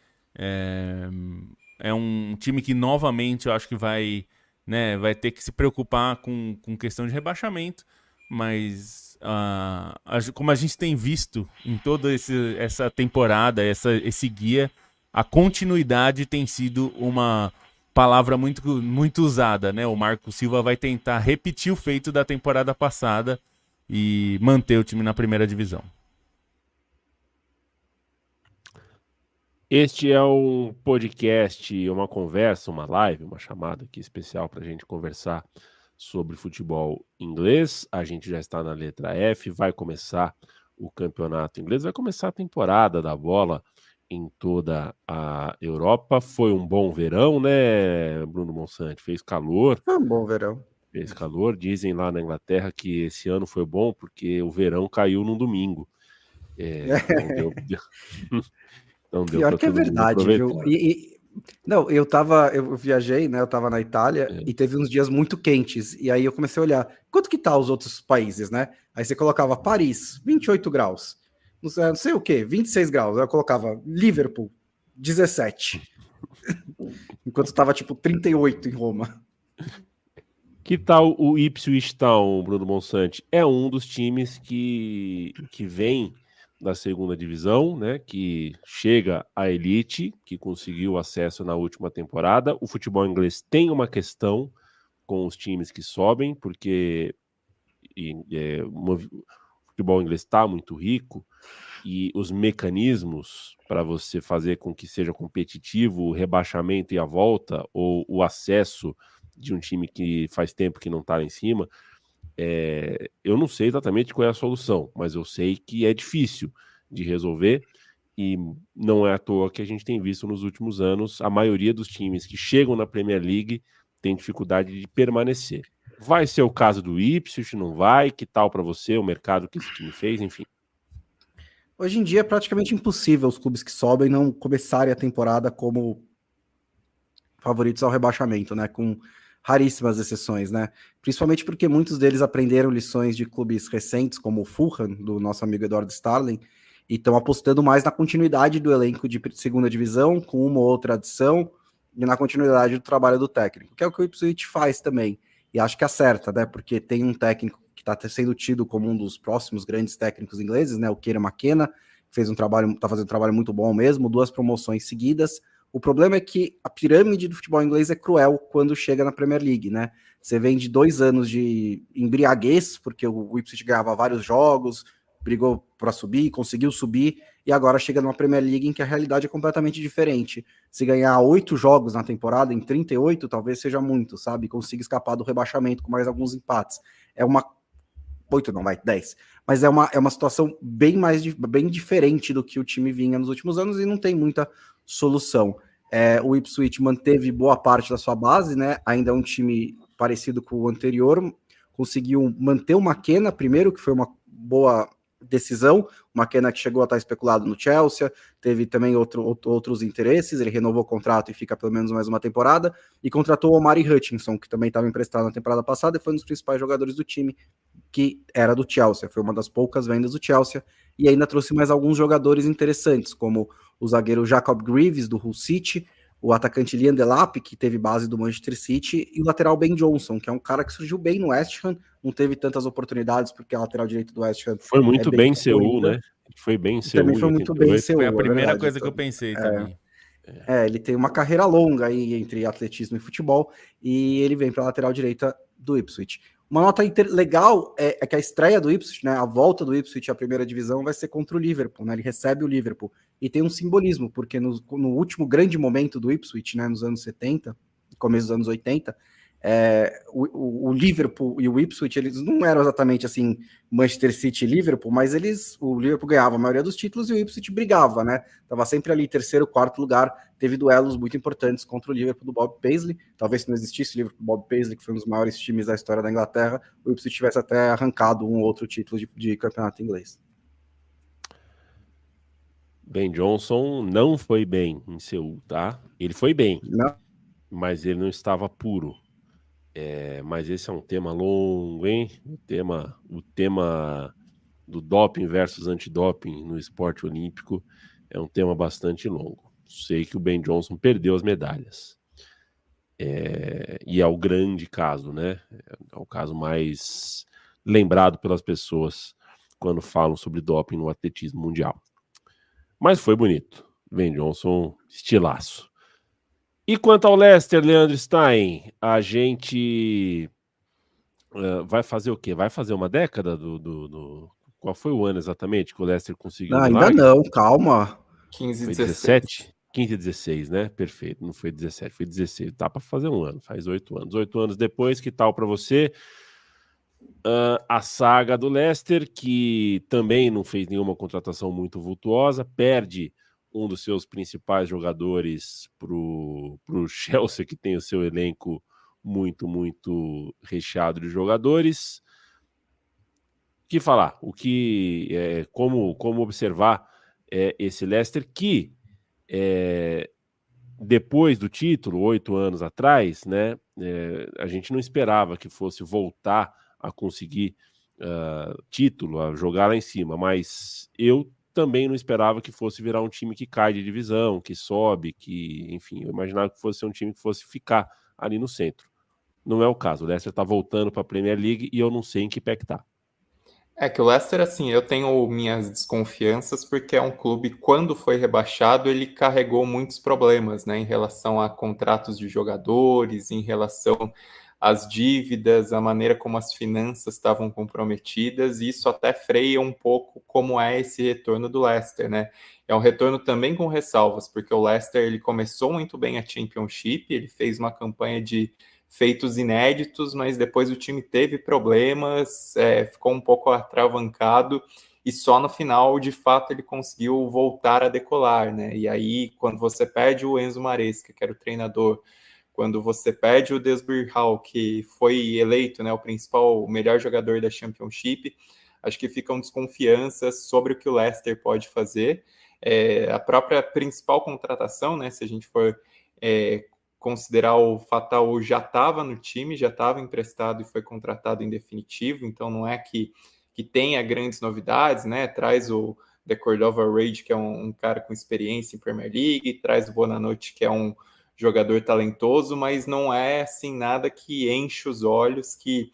É um time que novamente eu acho que vai ter que se preocupar com questão de rebaixamento, mas como a gente tem visto em toda essa temporada, esse guia, a continuidade tem sido uma palavra muito, muito usada, né? O Marco Silva vai tentar repetir o feito da temporada passada e manter o time na primeira divisão. Este é um podcast, uma conversa, uma live, uma chamada aqui especial para a gente conversar sobre futebol inglês. A gente já está na letra F, vai começar o campeonato inglês, vai começar a temporada da bola em toda a Europa. Foi um bom verão, né, Bruno Monsanto? Fez calor. Foi um bom verão. Fez calor. Dizem lá na Inglaterra que esse ano foi bom porque o verão caiu num domingo. Não deu Pior que é verdade, viu? Não, eu viajei, né? Eu tava na Itália e teve uns dias muito quentes. E aí eu comecei a olhar, quanto que tá os outros países, né? Aí você colocava Paris, 28 graus. Não sei o que, 26 graus. Aí eu colocava Liverpool, 17. Enquanto tava tipo 38 em Roma. Que tal o Ipswich Town, Bruno Monsanto? É um dos times que vem da segunda divisão, né? Que chega à elite, que conseguiu acesso na última temporada. O futebol inglês tem uma questão com os times que sobem, porque o futebol inglês está muito rico e os mecanismos para você fazer com que seja competitivo o rebaixamento e a volta, ou o acesso de um time que faz tempo que não está lá em cima, eu não sei exatamente qual é a solução, mas eu sei que é difícil de resolver, e não é à toa que a gente tem visto nos últimos anos a maioria dos times que chegam na Premier League tem dificuldade de permanecer. Vai ser o caso do Ipswich, não vai? Que tal para você o mercado que esse time fez? Enfim. Hoje em dia é praticamente impossível os clubes que sobem não começarem a temporada como favoritos ao rebaixamento, né? Com raríssimas exceções, né? Principalmente porque muitos deles aprenderam lições de clubes recentes, como o Fulham, do nosso amigo Eduardo Starling, e estão apostando mais na continuidade do elenco de segunda divisão, com uma ou outra adição, e na continuidade do trabalho do técnico, que é o que o Ipswich faz também. E acho que acerta, né? Porque tem um técnico que está sendo tido como um dos próximos grandes técnicos ingleses, né? O Kieran McKenna, que está fazendo um trabalho muito bom mesmo, 2 promoções seguidas. O problema é que a pirâmide do futebol inglês é cruel quando chega na Premier League, né? Você vem de 2 anos de embriaguez, porque o Ipswich ganhava vários jogos, brigou para subir, conseguiu subir, e agora chega numa Premier League em que a realidade é completamente diferente. Se ganhar 8 jogos na temporada, em 38, talvez seja muito, sabe? Consiga escapar do rebaixamento com mais alguns empates. 8 não, vai, 10. Mas é uma situação bem diferente do que o time vinha nos últimos anos e não tem muita solução. O Ipswich manteve boa parte da sua base, né? Ainda é um time parecido com o anterior, conseguiu manter o McKenna primeiro, que foi uma boa decisão, o McKenna que chegou a estar especulado no Chelsea, teve também outros interesses, ele renovou o contrato e fica pelo menos mais uma temporada, e contratou o Omari Hutchinson, que também estava emprestado na temporada passada e foi um dos principais jogadores do time, que era do Chelsea, foi uma das poucas vendas do Chelsea, e ainda trouxe mais alguns jogadores interessantes, como o zagueiro Jacob Greaves, do Hull City, o atacante Liam Delap, que teve base do Manchester City, e o lateral Ben Johnson, que é um cara que surgiu bem no West Ham, não teve tantas oportunidades, porque a lateral direito do West Ham foi muito bem em Seul, concorrida. né? Foi bem em E Seul. também foi muito bem em Seul. Foi a primeira verdade, coisa que eu pensei também. ele tem uma carreira longa aí entre atletismo e futebol, e ele vem para a lateral direita do Ipswich. Uma nota legal é que a estreia do Ipswich, né, a volta do Ipswich à primeira divisão vai ser contra o Liverpool, né, ele recebe o Liverpool, e tem um simbolismo, porque no último grande momento do Ipswich, né, nos anos 70, começo dos anos 80, o Liverpool e o Ipswich, eles não eram exatamente assim Manchester City e Liverpool, mas o Liverpool ganhava a maioria dos títulos e o Ipswich brigava, né? Tava sempre ali terceiro, quarto lugar, teve duelos muito importantes contra o Liverpool do Bob Paisley, talvez se não existisse o Liverpool do Bob Paisley, que foi um dos maiores times da história da Inglaterra, o Ipswich tivesse até arrancado um outro título de campeonato inglês. Ben Johnson não foi bem em Seul, tá? Ele foi bem, Não? mas ele não estava puro. Mas esse é um tema longo, hein? O tema do doping versus antidoping no esporte olímpico é um tema bastante longo. Sei que o Ben Johnson perdeu as medalhas. E é o grande caso, né? É o caso mais lembrado pelas pessoas quando falam sobre doping no atletismo mundial. Mas foi bonito. Ben Johnson, estilaço. E quanto ao Leicester, Leandro Stein, a gente vai fazer o quê? Vai fazer uma década Qual foi o ano exatamente que o Leicester conseguiu o Ainda milagre? não, calma. 15, Foi 16. 17? 15 e 16, né? Perfeito. Não foi 17, foi 16. Tá para fazer um ano, faz 8 anos. 8 anos depois, que tal para você? A saga do Leicester, que também não fez nenhuma contratação muito vultuosa, perde um dos seus principais jogadores pro Chelsea, que tem o seu elenco muito, muito recheado de jogadores. O que falar? Como observar esse Leicester que depois do título, 8 anos atrás, né, a gente não esperava que fosse voltar a conseguir título, a jogar lá em cima, mas eu também não esperava que fosse virar um time que cai de divisão, que sobe, enfim, eu imaginava que fosse um time que fosse ficar ali no centro. Não é o caso, o Leicester está voltando para a Premier League e eu não sei em que pé que tá. É que o Leicester, assim, eu tenho minhas desconfianças porque é um clube, quando foi rebaixado, ele carregou muitos problemas, né, em relação a contratos de jogadores, em relação às dívidas, a maneira como as finanças estavam comprometidas, e isso até freia um pouco como é esse retorno do Leicester, né? É um retorno também com ressalvas, porque o Leicester, ele começou muito bem a Championship, ele fez uma campanha de feitos inéditos, mas depois o time teve problemas, ficou um pouco atravancado, e só no final, de fato, ele conseguiu voltar a decolar, né? E aí, quando você perde o Enzo Maresca, que era o treinador, quando você perde o Desbir Hall, que foi eleito, né, o melhor jogador da Championship, acho que ficam desconfianças sobre o que o Leicester pode fazer. A própria principal contratação, né, se a gente for considerar, o Fatal já estava no time, já estava emprestado e foi contratado em definitivo, então não é que tenha grandes novidades, né? Traz o The Cordova Rage, que é um cara com experiência em Premier League, traz o Bonanotte, que é um jogador talentoso, mas não é assim nada que enche os olhos, que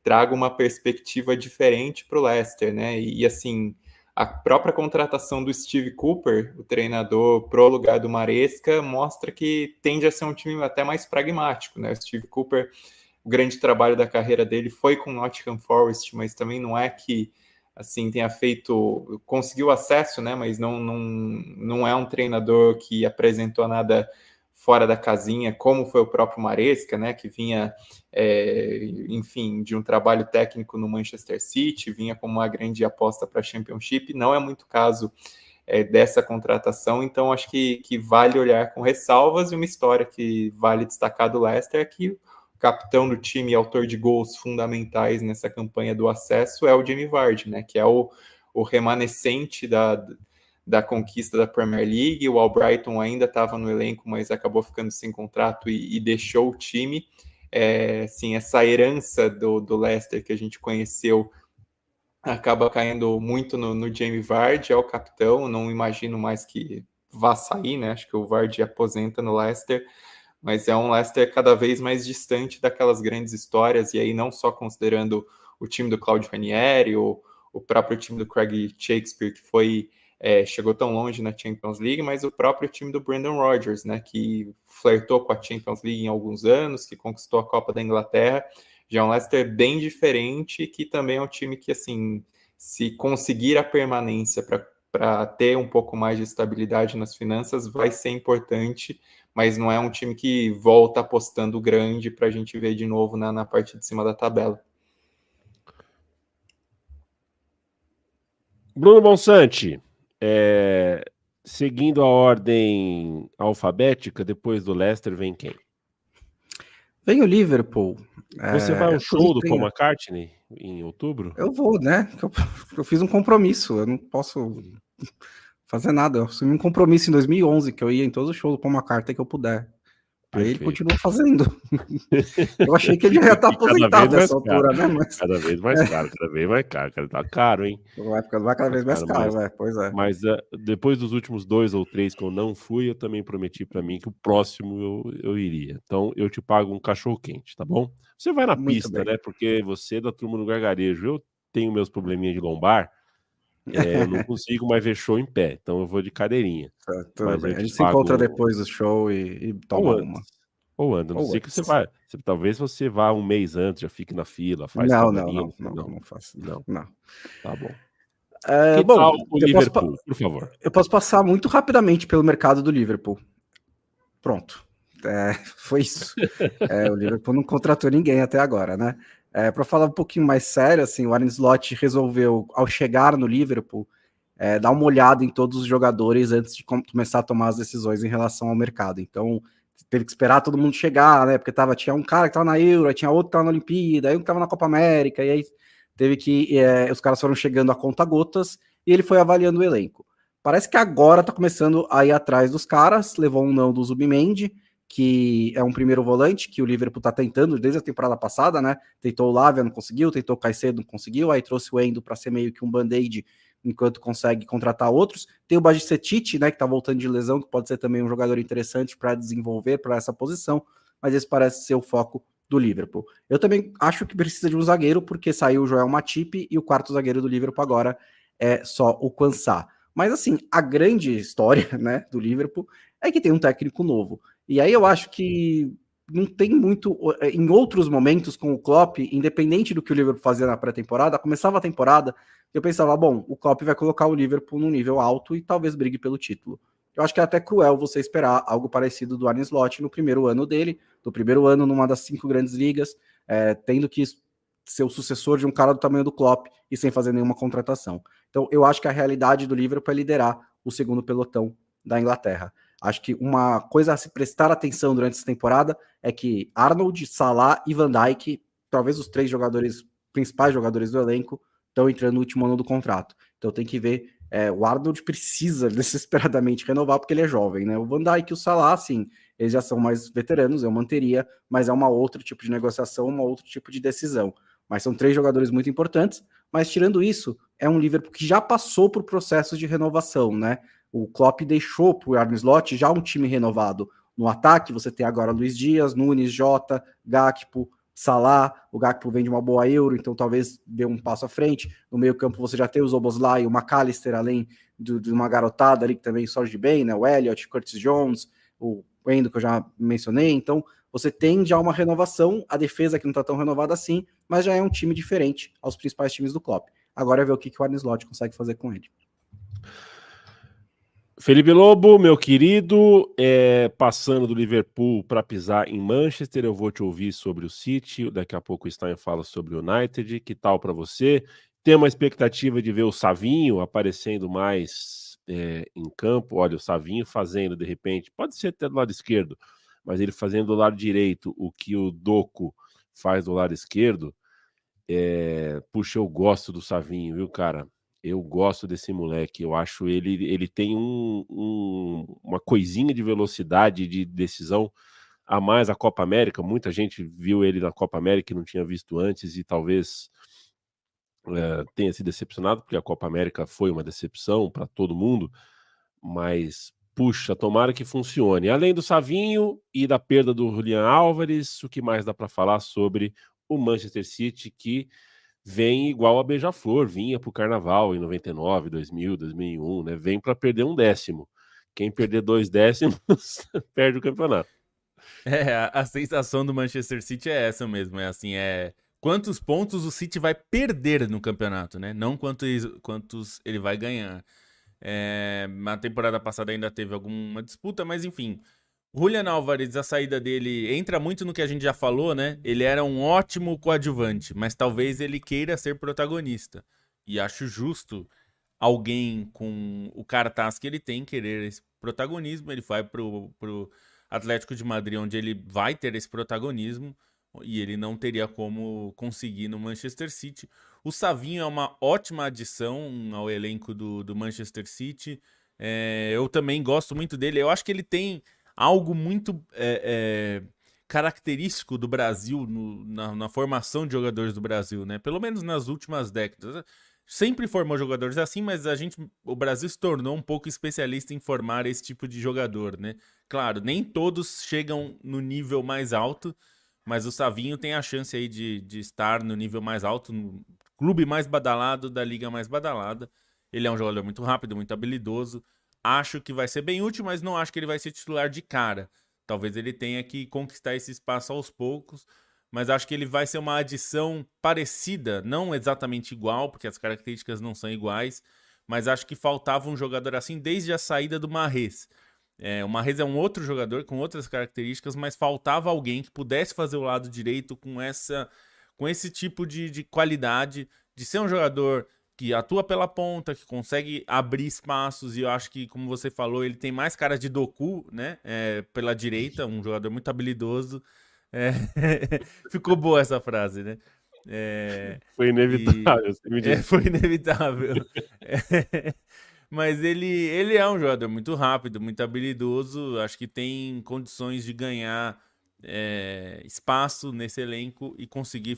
traga uma perspectiva diferente para o Leicester, né? E assim, a própria contratação do Steve Cooper, o treinador pro lugar do Maresca, mostra que tende a ser um time até mais pragmático, né? O Steve Cooper, o grande trabalho da carreira dele foi com o Nottingham Forest, mas também não é que assim tenha conseguiu acesso, né? Mas não é um treinador que apresentou nada fora da casinha, como foi o próprio Maresca, né, que vinha, enfim, de um trabalho técnico no Manchester City, vinha como uma grande aposta para a Championship, não é muito caso dessa contratação, então acho que vale olhar com ressalvas, e uma história que vale destacar do Leicester é que capitão do time e autor de gols fundamentais nessa campanha do acesso é o Jamie Vardy, né, que é o remanescente da conquista da Premier League. O Albrighton ainda estava no elenco, mas acabou ficando sem contrato e deixou o time. Assim, essa herança do Leicester que a gente conheceu acaba caindo muito no Jamie Vardy, é o capitão. Não imagino mais que vá sair, né? Acho que o Vardy aposenta no Leicester, mas é um Leicester cada vez mais distante daquelas grandes histórias, e aí não só considerando o time do Claudio Ranieri, o próprio time do Craig Shakespeare, que chegou tão longe na Champions League, mas o próprio time do Brendan Rodgers, né, que flertou com a Champions League em alguns anos, que conquistou a Copa da Inglaterra. Já é um Leicester bem diferente, que também é um time que, assim, se conseguir a permanência para ter um pouco mais de estabilidade nas finanças, vai ser importante, mas não é um time que volta apostando grande para a gente ver de novo na parte de cima da tabela. Bruno Bonsante, seguindo a ordem alfabética, depois do Leicester vem quem? Vem o Liverpool. Você vai ao show do Paul McCartney em outubro? Eu vou, né? Eu fiz um compromisso, eu não posso fazer nada. Eu assumi um compromisso em 2011, que eu ia em todo o show do Paul McCartney que eu puder. Aí ele continua fazendo. Eu achei que ele já ia estar aposentado nessa altura, né? Mas... Cada vez mais caro, cada vez mais caro. Cara, tá caro, hein? Vai cada vez mais caro, pois é. Mas depois dos últimos 2 ou 3 que eu não fui, eu também prometi pra mim que o próximo eu iria. Então eu te pago um cachorro-quente, tá bom? Você vai na Muito pista, bem. né? Porque você é da turma do gargarejo. Eu tenho meus probleminhas de lombar. Eu não consigo mais ver show em pé, então eu vou de cadeirinha. Tudo bem. A gente se encontra depois do show e toma uma. Ou anda, não sei que você vai. Talvez você vá um mês antes, já fique na fila, faz Não faço. Não. Tá bom. Bom, tal o Liverpool, por favor? Eu posso passar muito rapidamente pelo mercado do Liverpool. Pronto. Foi isso. O Liverpool não contratou ninguém até agora, né? Para falar um pouquinho mais sério, assim, o Arne Slot resolveu, ao chegar no Liverpool, dar uma olhada em todos os jogadores antes de começar a tomar as decisões em relação ao mercado. Então, teve que esperar todo mundo chegar, né? Porque tinha um cara que estava na Euro, aí tinha outro que estava na Olimpíada, aí um que estava na Copa América, e aí teve que... os caras foram chegando a conta-gotas e ele foi avaliando o elenco. Parece que agora tá começando a ir atrás dos caras, levou um não do Zubimendi, que é um primeiro volante, que o Liverpool tá tentando desde a temporada passada, né? Tentou o Lavia, não conseguiu, tentou o Caicedo, não conseguiu, aí trouxe o Endo para ser meio que um band-aid enquanto consegue contratar outros. Tem o Bajcetic, né, que tá voltando de lesão, que pode ser também um jogador interessante para desenvolver para essa posição, mas esse parece ser o foco do Liverpool. Eu também acho que precisa de um zagueiro, porque saiu o Joel Matip e o quarto zagueiro do Liverpool agora é só o Quansah. Mas assim, a grande história, né, do Liverpool é que tem um técnico novo. E aí eu acho que não tem muito... Em outros momentos com o Klopp, independente do que o Liverpool fazia na pré-temporada, começava a temporada, eu pensava, bom, o Klopp vai colocar o Liverpool num nível alto e talvez brigue pelo título. Eu acho que é até cruel você esperar algo parecido do Arne Slot no primeiro ano dele, do primeiro ano numa das 5 grandes ligas, tendo que ser o sucessor de um cara do tamanho do Klopp e sem fazer nenhuma contratação. Então eu acho que a realidade do Liverpool é liderar o segundo pelotão da Inglaterra. Acho que uma coisa a se prestar atenção durante essa temporada é que Arnold, Salah e Van Dijk, talvez os 3 principais jogadores do elenco, estão entrando no último ano do contrato. Então tem que ver, o Arnold precisa desesperadamente renovar porque ele é jovem, né? O Van Dijk e o Salah, sim, eles já são mais veteranos, eu manteria, mas é uma outro tipo de negociação, um outro tipo de decisão. Mas são 3 jogadores muito importantes, mas tirando isso, é um Liverpool que já passou por processos de renovação, né? O Klopp deixou para o Arne Slot já um time renovado. No ataque, você tem agora Luiz Dias, Nunes, Jota, Gakpo, Salah. O Gakpo vem de uma boa Euro, então talvez dê um passo à frente. No meio campo você já tem o Szoboszlai, o McAllister, além de uma garotada ali que também surge bem, né? O Elliott, Curtis Jones, o Endo que eu já mencionei. Então você tem já uma renovação, a defesa que não está tão renovada assim, mas já é um time diferente aos principais times do Klopp. Agora é ver o que o Arne Slot consegue fazer com ele. Felipe Lobo, meu querido, passando do Liverpool para pisar em Manchester, eu vou te ouvir sobre o City, daqui a pouco o Stein fala sobre o United, que tal para você? Tem uma expectativa de ver o Savinho aparecendo mais em campo? Olha, o Savinho fazendo, de repente, pode ser até do lado esquerdo, mas ele fazendo do lado direito o que o Doku faz do lado esquerdo, puxa, eu gosto do Savinho, viu, cara? Eu gosto desse moleque, eu acho ele tem uma coisinha de velocidade, de decisão a mais a Copa América. Muita gente viu ele na Copa América e não tinha visto antes e talvez tenha se decepcionado, porque a Copa América foi uma decepção para todo mundo, mas puxa, tomara que funcione. Além do Savinho e da perda do Julián Álvares, o que mais dá para falar sobre o Manchester City, que vem igual a Beija-Flor, vinha para o Carnaval em 99, 2000, 2001, né? Vem para perder 1/10. Quem perder 2/10 perde o campeonato. A sensação do Manchester City é essa mesmo, quantos pontos o City vai perder no campeonato, né? Não quantos ele vai ganhar. Na temporada passada ainda teve alguma disputa, mas enfim. Julián Álvares, a saída dele entra muito no que a gente já falou, né? Ele era um ótimo coadjuvante, mas talvez ele queira ser protagonista. E acho justo alguém com o cartaz que ele tem querer esse protagonismo. Ele vai pro Atlético de Madrid, onde ele vai ter esse protagonismo, e ele não teria como conseguir no Manchester City. O Savinho é uma ótima adição ao elenco do Manchester City. Eu também gosto muito dele. Eu acho que ele tem algo muito característico do Brasil na formação de jogadores do Brasil, né? Pelo menos nas últimas décadas. Sempre formou jogadores assim, mas o Brasil se tornou um pouco especialista em formar esse tipo de jogador, né? Claro, nem todos chegam no nível mais alto, mas o Savinho tem a chance aí de estar no nível mais alto, no clube mais badalado da liga mais badalada. Ele é um jogador muito rápido, muito habilidoso. Acho que vai ser bem útil, mas não acho que ele vai ser titular de cara. Talvez ele tenha que conquistar esse espaço aos poucos, mas acho que ele vai ser uma adição parecida, não exatamente igual, porque as características não são iguais, mas acho que faltava um jogador assim desde a saída do Mahrez. O Mahrez é um outro jogador com outras características, mas faltava alguém que pudesse fazer o lado direito com esse tipo de qualidade, de ser um jogador que atua pela ponta, que consegue abrir espaços, e eu acho que, como você falou, ele tem mais cara de Doku, né? Pela direita, um jogador muito habilidoso. Ficou boa essa frase, né? Foi inevitável, você me disse. Foi inevitável. Mas ele é um jogador muito rápido, muito habilidoso. Acho que tem condições de ganhar espaço nesse elenco e conseguir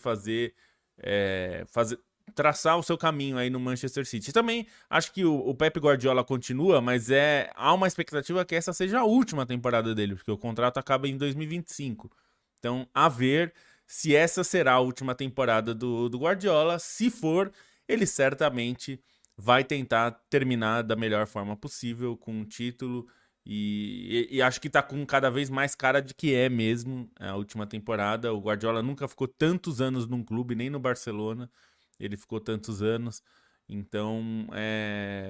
traçar o seu caminho aí no Manchester City. Também acho que o Pep Guardiola continua, mas há uma expectativa que essa seja a última temporada dele, porque o contrato acaba em 2025. Então, a ver se essa será a última temporada do Guardiola. Se for, ele certamente vai tentar terminar da melhor forma possível, com um título. E acho que tá com cada vez mais cara de que é mesmo a última temporada. O Guardiola nunca ficou tantos anos num clube, nem no Barcelona. Ele ficou tantos anos. Então,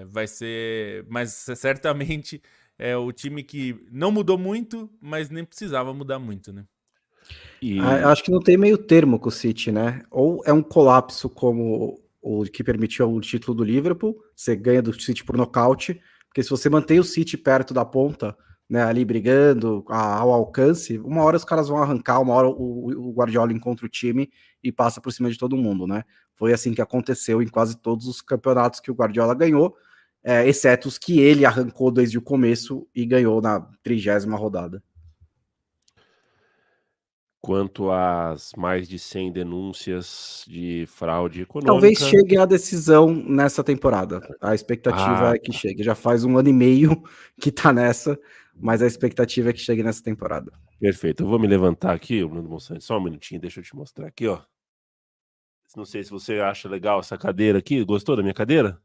vai ser... Mas certamente é o time que não mudou muito, mas nem precisava mudar muito, né? Acho que não tem meio termo com o City, né? Ou é um colapso como o que permitiu o título do Liverpool, você ganha do City por nocaute, porque se você mantém o City perto da ponta, né, ali brigando ao alcance, uma hora os caras vão arrancar, uma hora o Guardiola encontra o time e passa por cima de todo mundo, né? Foi assim que aconteceu em quase todos os campeonatos que o Guardiola ganhou, exceto os que ele arrancou desde o começo e ganhou na 30ª rodada. Quanto às mais de 100 denúncias de fraude econômica... Talvez chegue à decisão nessa temporada. A expectativa é que chegue. Já faz 1 ano e meio que tá nessa, mas a expectativa é que chegue nessa temporada. Perfeito. Eu vou me levantar aqui, Bruno Monsanto, só um minutinho, deixa eu te mostrar aqui, ó. Não sei se você acha legal essa cadeira aqui. Gostou da minha cadeira?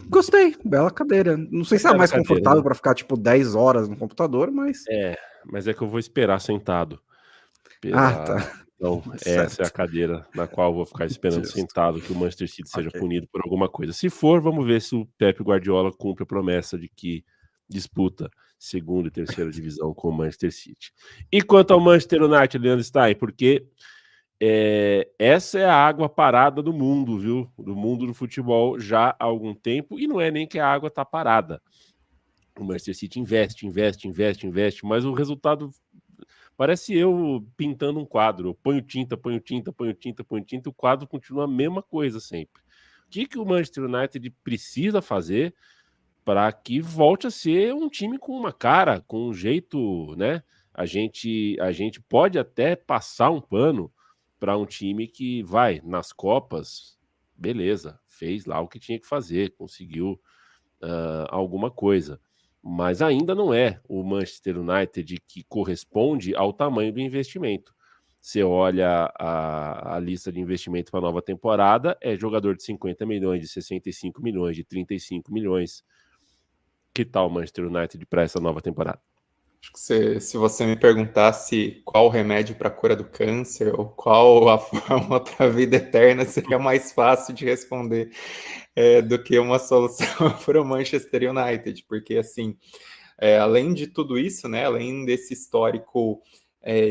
Gostei, bela cadeira. Não sei se é a mais confortável, né, para ficar tipo 10 horas no computador, mas... Mas é que eu vou esperar sentado. Tá. Então, essa é a cadeira na qual eu vou ficar esperando sentado que o Manchester City seja punido por alguma coisa. Se for, vamos ver se o Pep Guardiola cumpre a promessa de que disputa 2ª e 3ª divisão com o Manchester City. E quanto ao Manchester United, Leandro Stein, porque essa é a água parada do mundo, viu? Do mundo do futebol já há algum tempo, e não é nem que a água está parada. O Manchester City investe, mas o resultado parece eu pintando um quadro. Eu ponho tinta, o quadro continua a mesma coisa sempre. O que o Manchester United precisa fazer para que volte a ser um time com uma cara, com um jeito, né? A gente pode até passar um pano para um time que vai nas Copas, beleza, fez lá o que tinha que fazer, conseguiu alguma coisa, mas ainda não é o Manchester United que corresponde ao tamanho do investimento. Você olha a lista de investimento para a nova temporada, é jogador de 50 milhões, de 65 milhões, de 35 milhões. Que tal o Manchester United para essa nova temporada? Acho que se você me perguntasse qual o remédio para a cura do câncer ou qual a fórmula para a vida eterna, seria mais fácil de responder do que uma solução para o Manchester United, porque assim, além de tudo isso, né, além desse histórico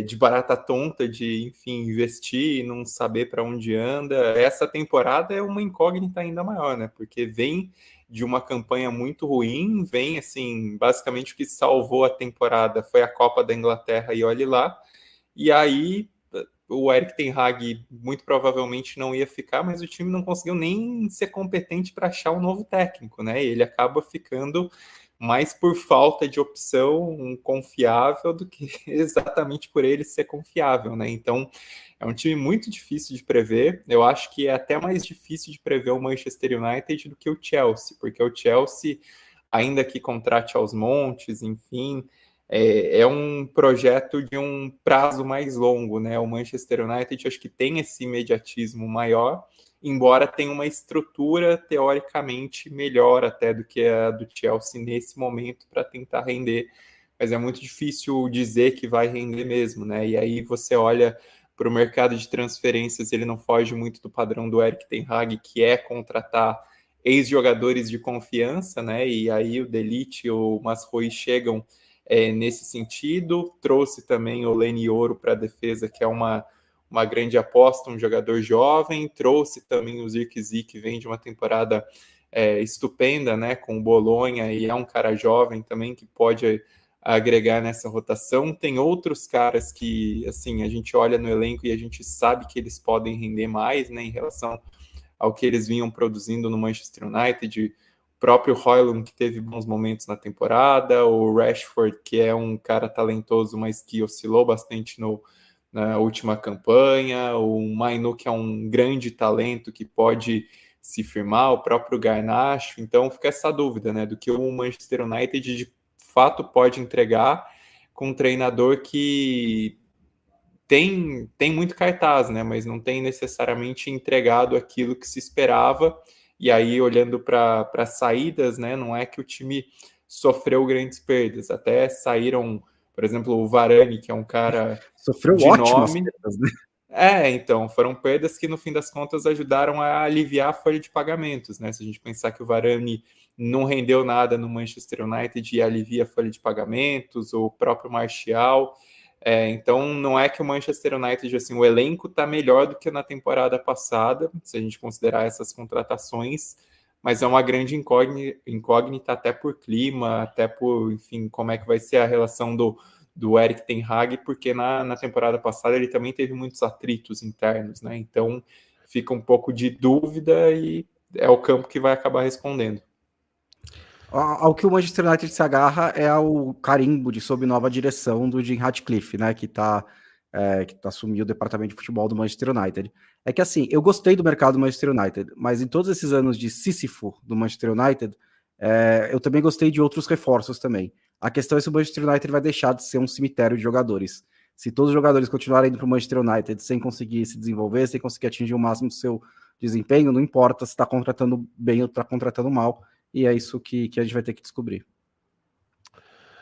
de barata tonta, de enfim, investir e não saber para onde anda, essa temporada é uma incógnita ainda maior, né, porque vem de uma campanha muito ruim, vem assim, basicamente o que salvou a temporada foi a Copa da Inglaterra e olhe lá, e aí o Erik ten Hag muito provavelmente não ia ficar, mas o time não conseguiu nem ser competente para achar um novo técnico, né, e ele acaba ficando mais por falta de opção confiável do que exatamente por ele ser confiável, né, então é um time muito difícil de prever. Eu acho que é até mais difícil de prever o Manchester United do que o Chelsea, porque o Chelsea, ainda que contrate aos montes, enfim, é um projeto de um prazo mais longo, né? O Manchester United acho que tem esse imediatismo maior, embora tenha uma estrutura teoricamente melhor até do que a do Chelsea nesse momento para tentar render, mas é muito difícil dizer que vai render mesmo, né? E aí você olha para o mercado de transferências, ele não foge muito do padrão do Erik ten Hag, que é contratar ex-jogadores de confiança, né? E aí o De Ligt e o Mazraoui chegam nesse sentido. Trouxe também o Leny Yoro para a defesa, que é uma grande aposta, um jogador jovem. Trouxe também o Zirkzee, que vem de uma temporada estupenda, né? Com o Bolonha, e é um cara jovem também que pode agregar nessa rotação. Tem outros caras que, assim, a gente olha no elenco e a gente sabe que eles podem render mais, né, em relação ao que eles vinham produzindo no Manchester United. O próprio Højlund, que teve bons momentos na temporada, o Rashford, que é um cara talentoso, mas que oscilou bastante na última campanha, o Mainu, que é um grande talento que pode se firmar, o próprio Garnacho. Então fica essa dúvida, né, do que o Manchester United de fato pode entregar com um treinador que tem muito cartaz, né, mas não tem necessariamente entregado aquilo que se esperava. E aí, olhando para as saídas, né, não é que o time sofreu grandes perdas, até saíram, por exemplo, o Varane, que é um cara sofreu de ótimas nome. perdas, né? Então, foram perdas que no fim das contas ajudaram a aliviar a folha de pagamentos, né? Se a gente pensar que o Varane não rendeu nada no Manchester United e alivia a folha de pagamentos, o próprio Martial. Então, não é que o Manchester United, assim, o elenco está melhor do que na temporada passada, se a gente considerar essas contratações, mas é uma grande incógnita até por clima, até por, enfim, como é que vai ser a relação do Erik ten Hag, porque na temporada passada ele também teve muitos atritos internos, né? Então fica um pouco de dúvida e é o campo que vai acabar respondendo. Ao que o Manchester United se agarra é ao carimbo de sob nova direção do Jim Ratcliffe, né? Que assumiu o departamento de futebol do Manchester United. É que assim, eu gostei do mercado do Manchester United, mas em todos esses anos de Sísifo do Manchester United, eu também gostei de outros reforços também. A questão é se o Manchester United vai deixar de ser um cemitério de jogadores. Se todos os jogadores continuarem indo para o Manchester United sem conseguir se desenvolver, sem conseguir atingir o máximo do seu desempenho, não importa se está contratando bem ou está contratando mal, e é isso que a gente vai ter que descobrir.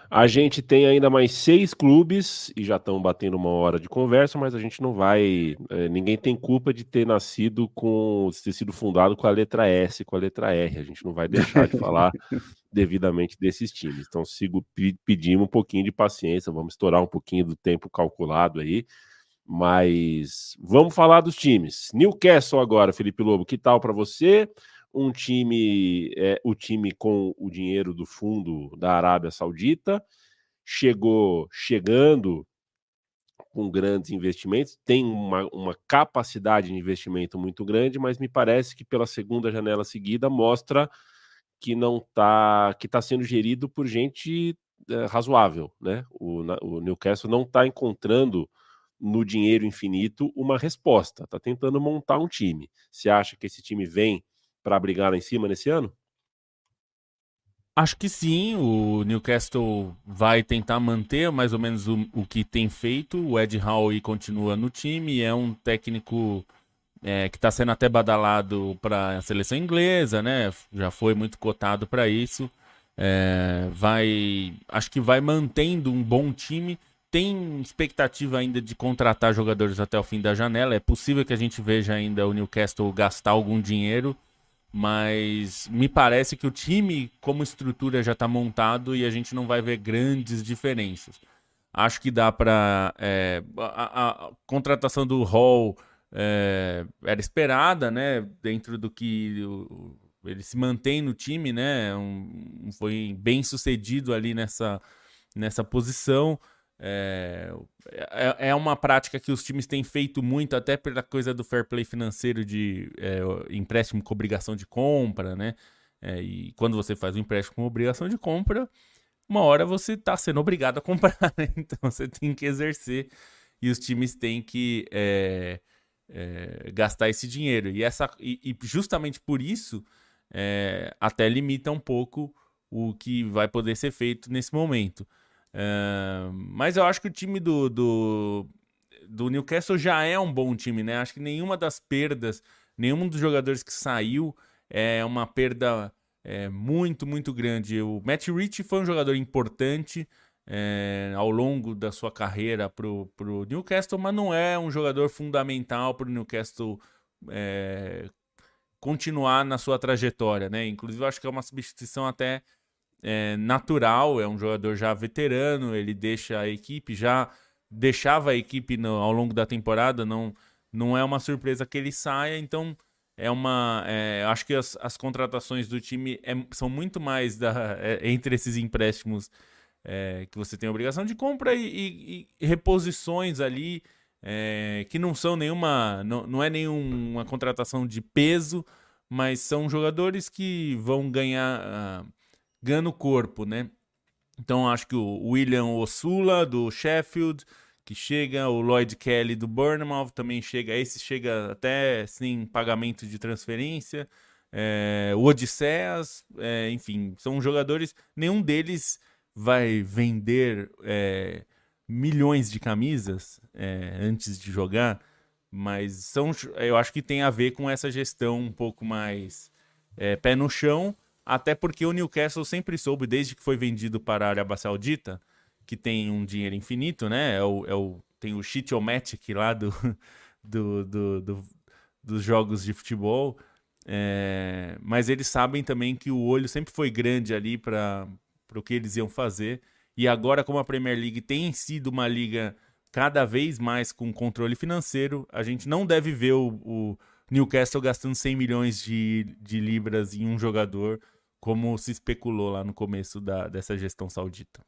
A gente tem ainda mais 6 clubes e já estão batendo 1 hora de conversa, mas a gente não vai. Ninguém tem culpa de ter ter sido fundado com a letra S, com a letra R. A gente não vai deixar de falar devidamente desses times. Então, pedimos um pouquinho de paciência, vamos estourar um pouquinho do tempo calculado aí, mas vamos falar dos times. Newcastle agora, Felipe Lobo, que tal para você? um time, o time com o dinheiro do fundo da Arábia Saudita, chegando com grandes investimentos, tem uma capacidade de investimento muito grande, mas me parece que pela segunda janela seguida mostra que está sendo gerido por gente razoável, né? O Newcastle não está encontrando no dinheiro infinito uma resposta, está tentando montar um time. Você acha que esse time vem para brigar lá em cima nesse ano? Acho que sim, o Newcastle vai tentar manter mais ou menos o que tem feito. O Ed Howe continua no time, é um técnico que está sendo até badalado para a seleção inglesa, né? Já foi muito cotado para isso. Acho que vai mantendo um bom time. Tem expectativa ainda de contratar jogadores até o fim da janela. É possível que a gente veja ainda o Newcastle gastar algum dinheiro, mas me parece que o time, como estrutura, já está montado e a gente não vai ver grandes diferenças. Acho que dá para... a contratação do Hall era esperada, né? Dentro do que ele se mantém no time, né? Foi bem sucedido ali nessa posição. É uma prática que os times têm feito muito, até pela coisa do fair play financeiro de empréstimo com obrigação de compra, né? E quando você faz um empréstimo com obrigação de compra, uma hora você está sendo obrigado a comprar, né? Então você tem que exercer e os times têm que gastar esse dinheiro. E justamente por isso até limita um pouco o que vai poder ser feito nesse momento. Mas eu acho que o time do Newcastle já é um bom time, né? Acho que nenhuma das perdas, nenhum dos jogadores que saiu é uma perda muito, muito grande. O Matt Ritchie foi um jogador importante ao longo da sua carreira pro Newcastle, mas não é um jogador fundamental para o Newcastle continuar na sua trajetória, né? Inclusive, eu acho que é uma substituição até natural, é um jogador já veterano, ele deixa a equipe, já deixava a equipe ao longo da temporada, não é uma surpresa que ele saia, então acho que as contratações do time são muito mais entre esses empréstimos que você tem a obrigação de compra e reposições ali que não são não é nenhuma contratação de peso, mas são jogadores que vão ganhando corpo, né? Então acho que o William Osula do Sheffield, que chega, o Lloyd Kelly do Bournemouth também chega, esse chega até sem pagamento de transferência, o Odysseas, enfim, são jogadores, nenhum deles vai vender milhões de camisas antes de jogar, mas eu acho que tem a ver com essa gestão um pouco mais pé no chão, até porque o Newcastle sempre soube, desde que foi vendido para a Arábia Saudita, que tem um dinheiro infinito, né? Tem o Shit-O-Matic lá dos jogos de futebol, mas eles sabem também que o olho sempre foi grande ali para o que eles iam fazer. E agora, como a Premier League tem sido uma liga cada vez mais com controle financeiro, a gente não deve ver o Newcastle gastando 100 milhões de libras em um jogador, como se especulou lá no começo dessa gestão saudita.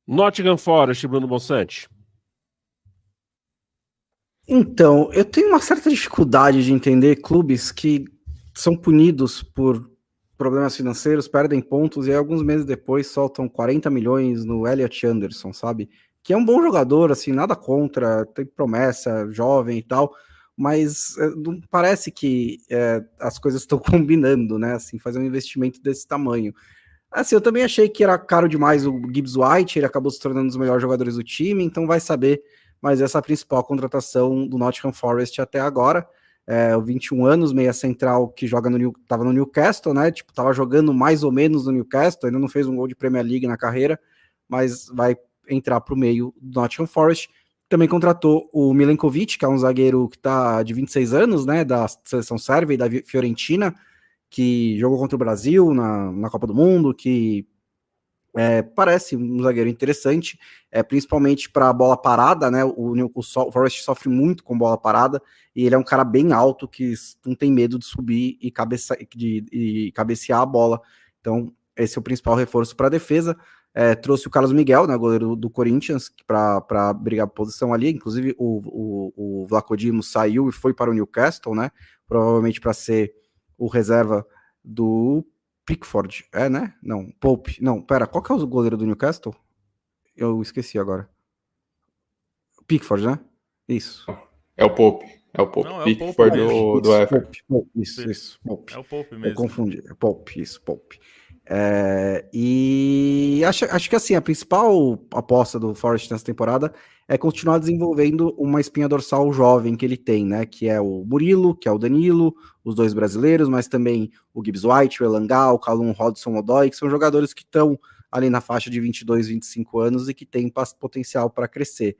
Nottingham Forest, Bruno Bonsante. Então, eu tenho uma certa dificuldade de entender clubes que são punidos por problemas financeiros, perdem pontos e aí, alguns meses depois soltam 40 milhões no Elliot Anderson, sabe? Que é um bom jogador, assim, nada contra, tem promessa, jovem e tal, mas não parece que as coisas estão combinando, né? Assim, fazer um investimento desse tamanho. Assim, eu também achei que era caro demais o Gibbs White, ele acabou se tornando um dos melhores jogadores do time, então vai saber, mas essa é a principal contratação do Nottingham Forest até agora. O 21 anos, meia central que tava no Newcastle, né? Tipo, tava jogando mais ou menos no Newcastle, ainda não fez um gol de Premier League na carreira, mas vai entrar pro meio do Nottingham Forest. Também contratou o Milenkovic, que é um zagueiro que tá de 26 anos, né? Da seleção sérvia e da Fiorentina, que jogou contra o Brasil na Copa do Mundo, que Parece um zagueiro interessante, principalmente para a bola parada, né? O Forest sofre muito com bola parada e ele é um cara bem alto que não tem medo de subir e cabecear a bola. Então, esse é o principal reforço para a defesa. Trouxe o Carlos Miguel, né, goleiro do Corinthians, para brigar por posição ali. Inclusive, o Vlaco Dimos saiu e foi para o Newcastle, né? Provavelmente para ser o reserva do Pickford, né? Não, Pope. Não, pera, qual que é o goleiro do Newcastle? Eu esqueci agora. Pickford, né? Isso. É o Pope. É o Pope. Não, é o Pickford Pope do Everton. Pope, isso, Pope. É o Pope Eu mesmo. confundi. Pope. E acho que assim, a principal aposta do Forest nessa temporada é continuar desenvolvendo uma espinha dorsal jovem que ele tem, né? Que é o Murilo, que é o Danilo, os dois brasileiros, mas também o Gibbs White, o Elanga, o Callum Hudson-Odoi, que são jogadores que estão ali na faixa de 22, 25 anos e que têm potencial para crescer.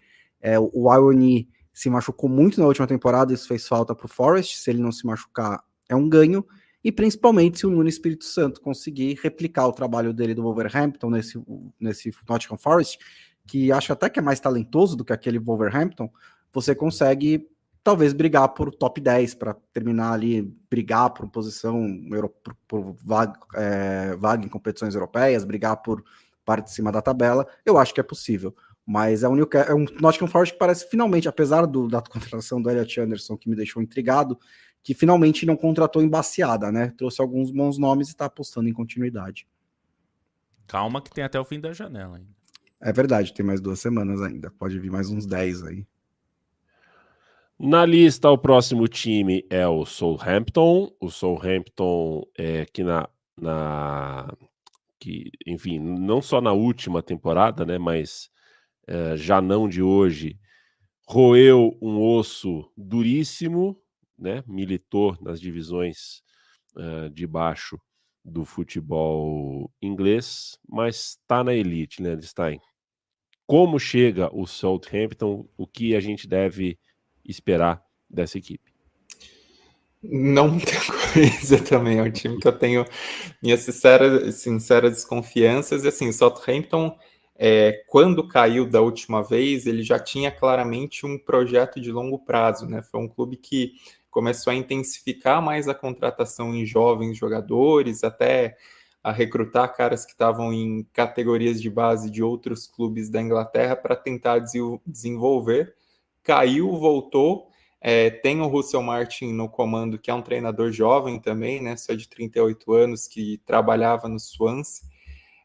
O Iwoni se machucou muito na última temporada, isso fez falta para o Forest. Se ele não se machucar, é um ganho. E principalmente se o Nuno Espírito Santo conseguir replicar o trabalho dele do Wolverhampton nesse Nottingham Forest, que acho até que é mais talentoso do que aquele Wolverhampton, você consegue talvez brigar por top 10 para terminar ali, brigar por posição, por vaga em competições europeias, brigar por parte de cima da tabela. Eu acho que é possível. Mas é um Nottingham Forest que parece finalmente, apesar da contratação do Elliot Anderson, que me deixou intrigado, que finalmente não contratou embaciada, né? Trouxe alguns bons nomes e está apostando em continuidade. Calma que tem até o fim da janela ainda. É verdade, tem mais 2 semanas ainda. Pode vir mais uns 10 aí. Na lista, o próximo time é o Southampton. O Southampton que, enfim, não só na última temporada, né, mas já não de hoje, roeu um osso duríssimo, né, militou nas divisões de baixo do futebol inglês, mas está na elite, né, Stein? Como chega o Southampton? O que a gente deve esperar dessa equipe? Não muita coisa também. É um time que eu tenho minhas sinceras desconfianças. E assim, o Southampton, quando caiu da última vez, ele já tinha claramente um projeto de longo prazo, né? Foi um clube que começou a intensificar mais a contratação em jovens jogadores, até a recrutar caras que estavam em categorias de base de outros clubes da Inglaterra para tentar desenvolver. Caiu, voltou. Tem o Russell Martin no comando, que é um treinador jovem também, né? Só de 38 anos, que trabalhava no Swansea.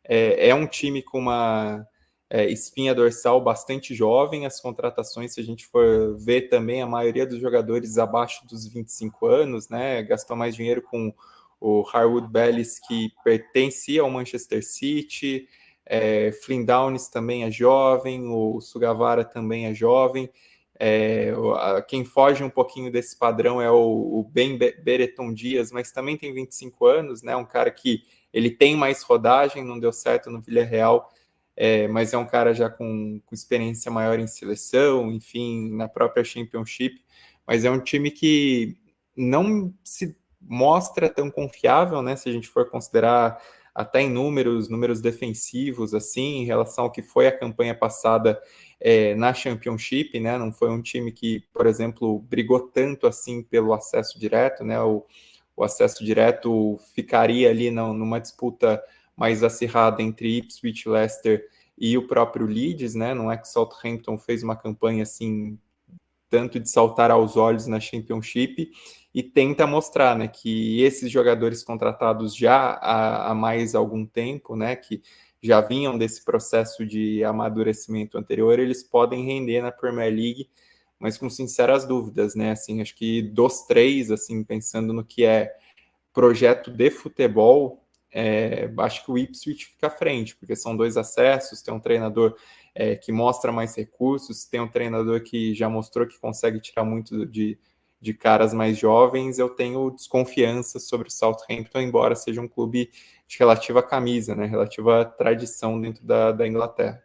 É um time com uma espinha dorsal bastante jovem. As contratações, se a gente for ver também, a maioria dos jogadores abaixo dos 25 anos, né? Gastou mais dinheiro com o Harwood Bellis, que pertencia ao Manchester City. Flynn Downes também é jovem, o Sugawara também é jovem. Quem foge um pouquinho desse padrão é o Ben Brereton Dias, mas também tem 25 anos, né? Um cara que ele tem mais rodagem, não deu certo no Villarreal, mas é um cara já com experiência maior em seleção, enfim, na própria Championship. Mas é um time que não se mostra tão confiável, né? Se a gente for considerar até em números defensivos, assim, em relação ao que foi a campanha passada na Championship, né? Não foi um time que, por exemplo, brigou tanto assim pelo acesso direto, né? O acesso direto ficaria ali numa disputa mais acirrada entre Ipswich, Leicester e o próprio Leeds, né? Não é que Southampton fez uma campanha assim tanto de saltar aos olhos na Championship, e tenta mostrar, né, que esses jogadores contratados já há mais algum tempo, né, que já vinham desse processo de amadurecimento anterior, eles podem render na Premier League, mas com sinceras dúvidas, né, assim, acho que dos três, assim, pensando no que é projeto de futebol, acho que o Ipswich fica à frente, porque são 2 acessos, tem um treinador que mostra mais recursos, tem um treinador que já mostrou que consegue tirar muito de caras mais jovens. Eu tenho desconfiança sobre o Southampton, embora seja um clube de relativa camisa, né, relativa tradição dentro da Inglaterra.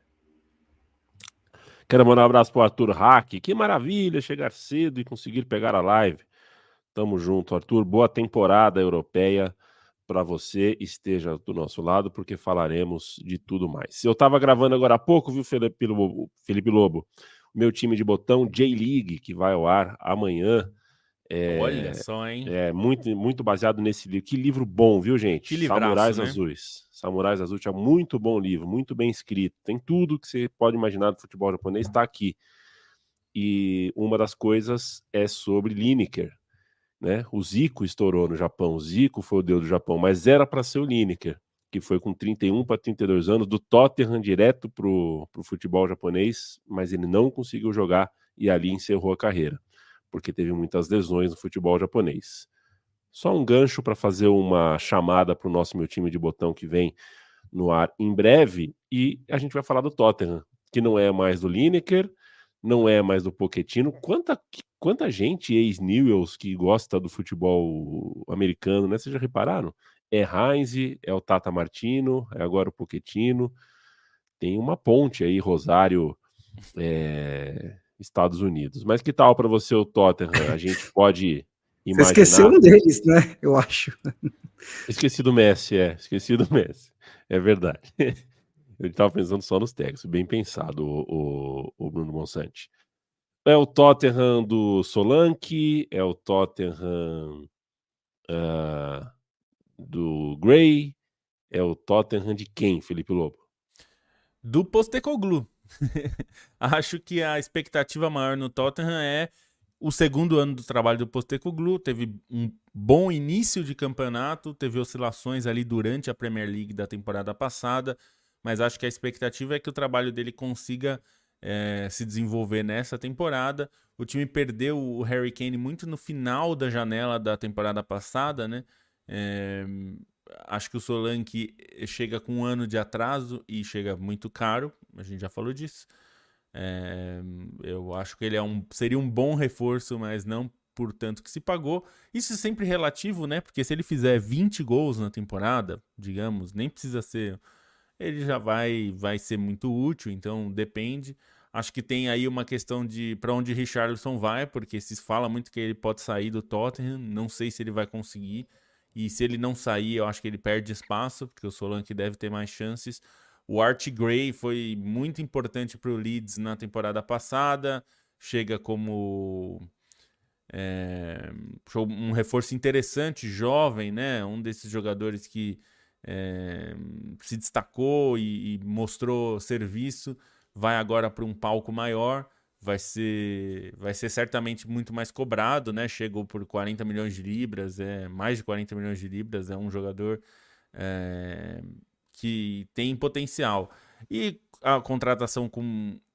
Quero mandar um abraço pro Arthur Hack. Que maravilha chegar cedo e conseguir pegar a live. Tamo junto, Arthur. Boa temporada europeia para você esteja do nosso lado, porque falaremos de tudo mais. Eu estava gravando agora há pouco, viu, Felipe Lobo? O meu time de botão, J-League, que vai ao ar amanhã. Olha só, hein? Muito, muito baseado nesse livro. Que livro bom, viu, gente? Que livraço, Samurais né? Azuis. Samurais Azuis é muito bom livro, muito bem escrito. Tem tudo que você pode imaginar do futebol japonês, está aqui. E uma das coisas é sobre Lineker, né? O Zico estourou no Japão. O Zico foi o deus do Japão, mas era para ser o Lineker, que foi com 31 para 32 anos, do Tottenham direto pro futebol japonês, mas ele não conseguiu jogar e ali encerrou a carreira, porque teve muitas lesões no futebol japonês. Só um gancho para fazer uma chamada para o nosso Meu Time de Botão que vem no ar em breve, e a gente vai falar do Tottenham, que não é mais do Lineker, não é mais do Pochettino. Quanta gente ex-Newells que gosta do futebol americano, né? Vocês já repararam? É Heinz, é o Tata Martino, é agora o Pochettino. Tem uma ponte aí, Rosário, Estados Unidos. Mas que tal para você o Tottenham? A gente pode imaginar... Você esqueceu um deles, né? Eu acho. Esqueci do Messi, esqueci do Messi. É verdade. Eu estava pensando só nos técnicos, bem pensado, o Bruno Monsante. É o Tottenham do Solanke, é o Tottenham do Gray, é o Tottenham de quem, Felipe Lobo? Do Postecoglou. Acho que a expectativa maior no Tottenham é o segundo ano do trabalho do Postecoglou. Teve um bom início de campeonato, teve oscilações ali durante a Premier League da temporada passada, mas acho que a expectativa é que o trabalho dele consiga se desenvolver nessa temporada. O time perdeu o Harry Kane muito no final da janela da temporada passada, né? Acho que o Solanke chega com um ano de atraso e chega muito caro, a gente já falou disso. Eu acho que ele seria um bom reforço, mas não por tanto que se pagou. Isso é sempre relativo, né? Porque se ele fizer 20 gols na temporada, digamos, nem precisa ser... Ele já vai ser muito útil, então depende. Acho que tem aí uma questão de para onde Richarlison vai, porque se fala muito que ele pode sair do Tottenham, não sei se ele vai conseguir. E se ele não sair, eu acho que ele perde espaço, porque o Solanke deve ter mais chances. O Art Gray foi muito importante para o Leeds na temporada passada, chega como um reforço interessante, jovem, né? Um desses jogadores que se destacou e mostrou serviço, vai agora para um palco maior, vai ser certamente muito mais cobrado, né? Chegou por 40 milhões de libras, mais de 40 milhões de libras, é um jogador que tem potencial. E a contratação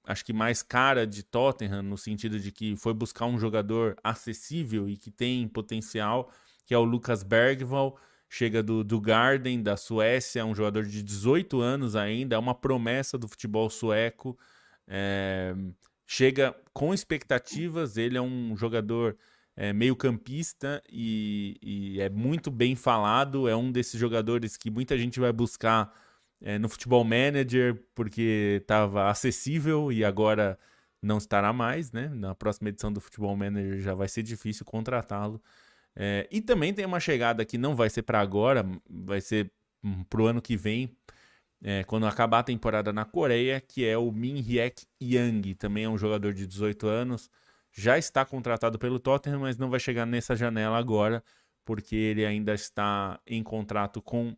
acho que mais cara de Tottenham, no sentido de que foi buscar um jogador acessível e que tem potencial, que é o Lucas Bergvall, chega do Garden, da Suécia, é um jogador de 18 anos ainda, é uma promessa do futebol sueco, chega com expectativas, ele é um jogador meio campista e é muito bem falado, é um desses jogadores que muita gente vai buscar no Futebol Manager, porque estava acessível e agora não estará mais, né? Na próxima edição do Futebol Manager já vai ser difícil contratá-lo. E também tem uma chegada que não vai ser para agora, vai ser para o ano que vem, quando acabar a temporada na Coreia, que é o Min Hyek Yang, também é um jogador de 18 anos, já está contratado pelo Tottenham, mas não vai chegar nessa janela agora, porque ele ainda está em contrato com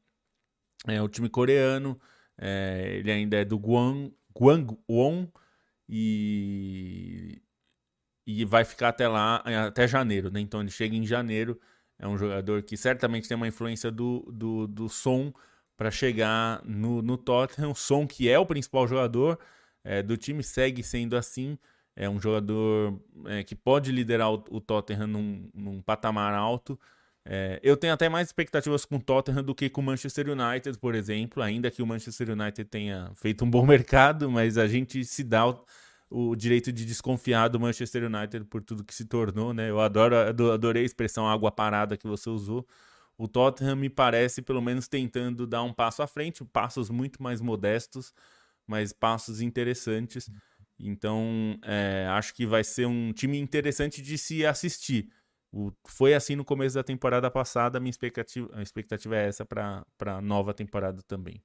o time coreano, ele ainda é do Gwangwon e vai ficar até lá, até janeiro, né? Então ele chega em janeiro, é um jogador que certamente tem uma influência do Son para chegar no Tottenham. O Son, que é o principal jogador do time, segue sendo assim, é um jogador que pode liderar o Tottenham num patamar alto. Eu tenho até mais expectativas com o Tottenham do que com o Manchester United, por exemplo, ainda que o Manchester United tenha feito um bom mercado, mas a gente se dá o direito de desconfiar do Manchester United por tudo que se tornou, né? Eu adorei a expressão água parada que você usou. O Tottenham me parece, pelo menos, tentando dar um passo à frente, passos muito mais modestos, mas passos interessantes. Então, acho que vai ser um time interessante de se assistir. Foi assim no começo da temporada passada, a expectativa é essa para a nova temporada também.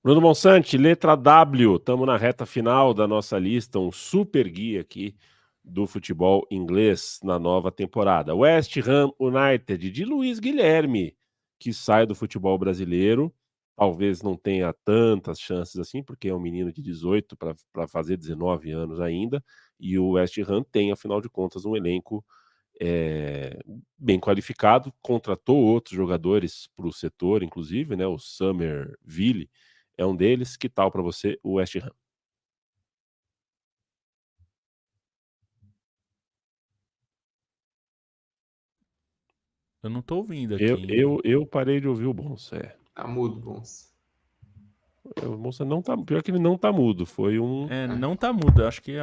Bruno Monsante, letra W, estamos na reta final da nossa lista, um super guia aqui do futebol inglês na nova temporada. West Ham United, de Luiz Guilherme, que sai do futebol brasileiro, talvez não tenha tantas chances assim, porque é um menino de 18 para fazer 19 anos ainda, e o West Ham tem, afinal de contas, um elenco bem qualificado, contratou outros jogadores para o setor, inclusive, né, o Somerville é um deles. Que tal para você o West Ham? Eu não tô ouvindo aqui. Eu parei de ouvir o Bonsa. Tá mudo, Bons. O Bonsa não tá. Pior que ele não tá mudo. Foi um. Não tá mudo, eu acho que é.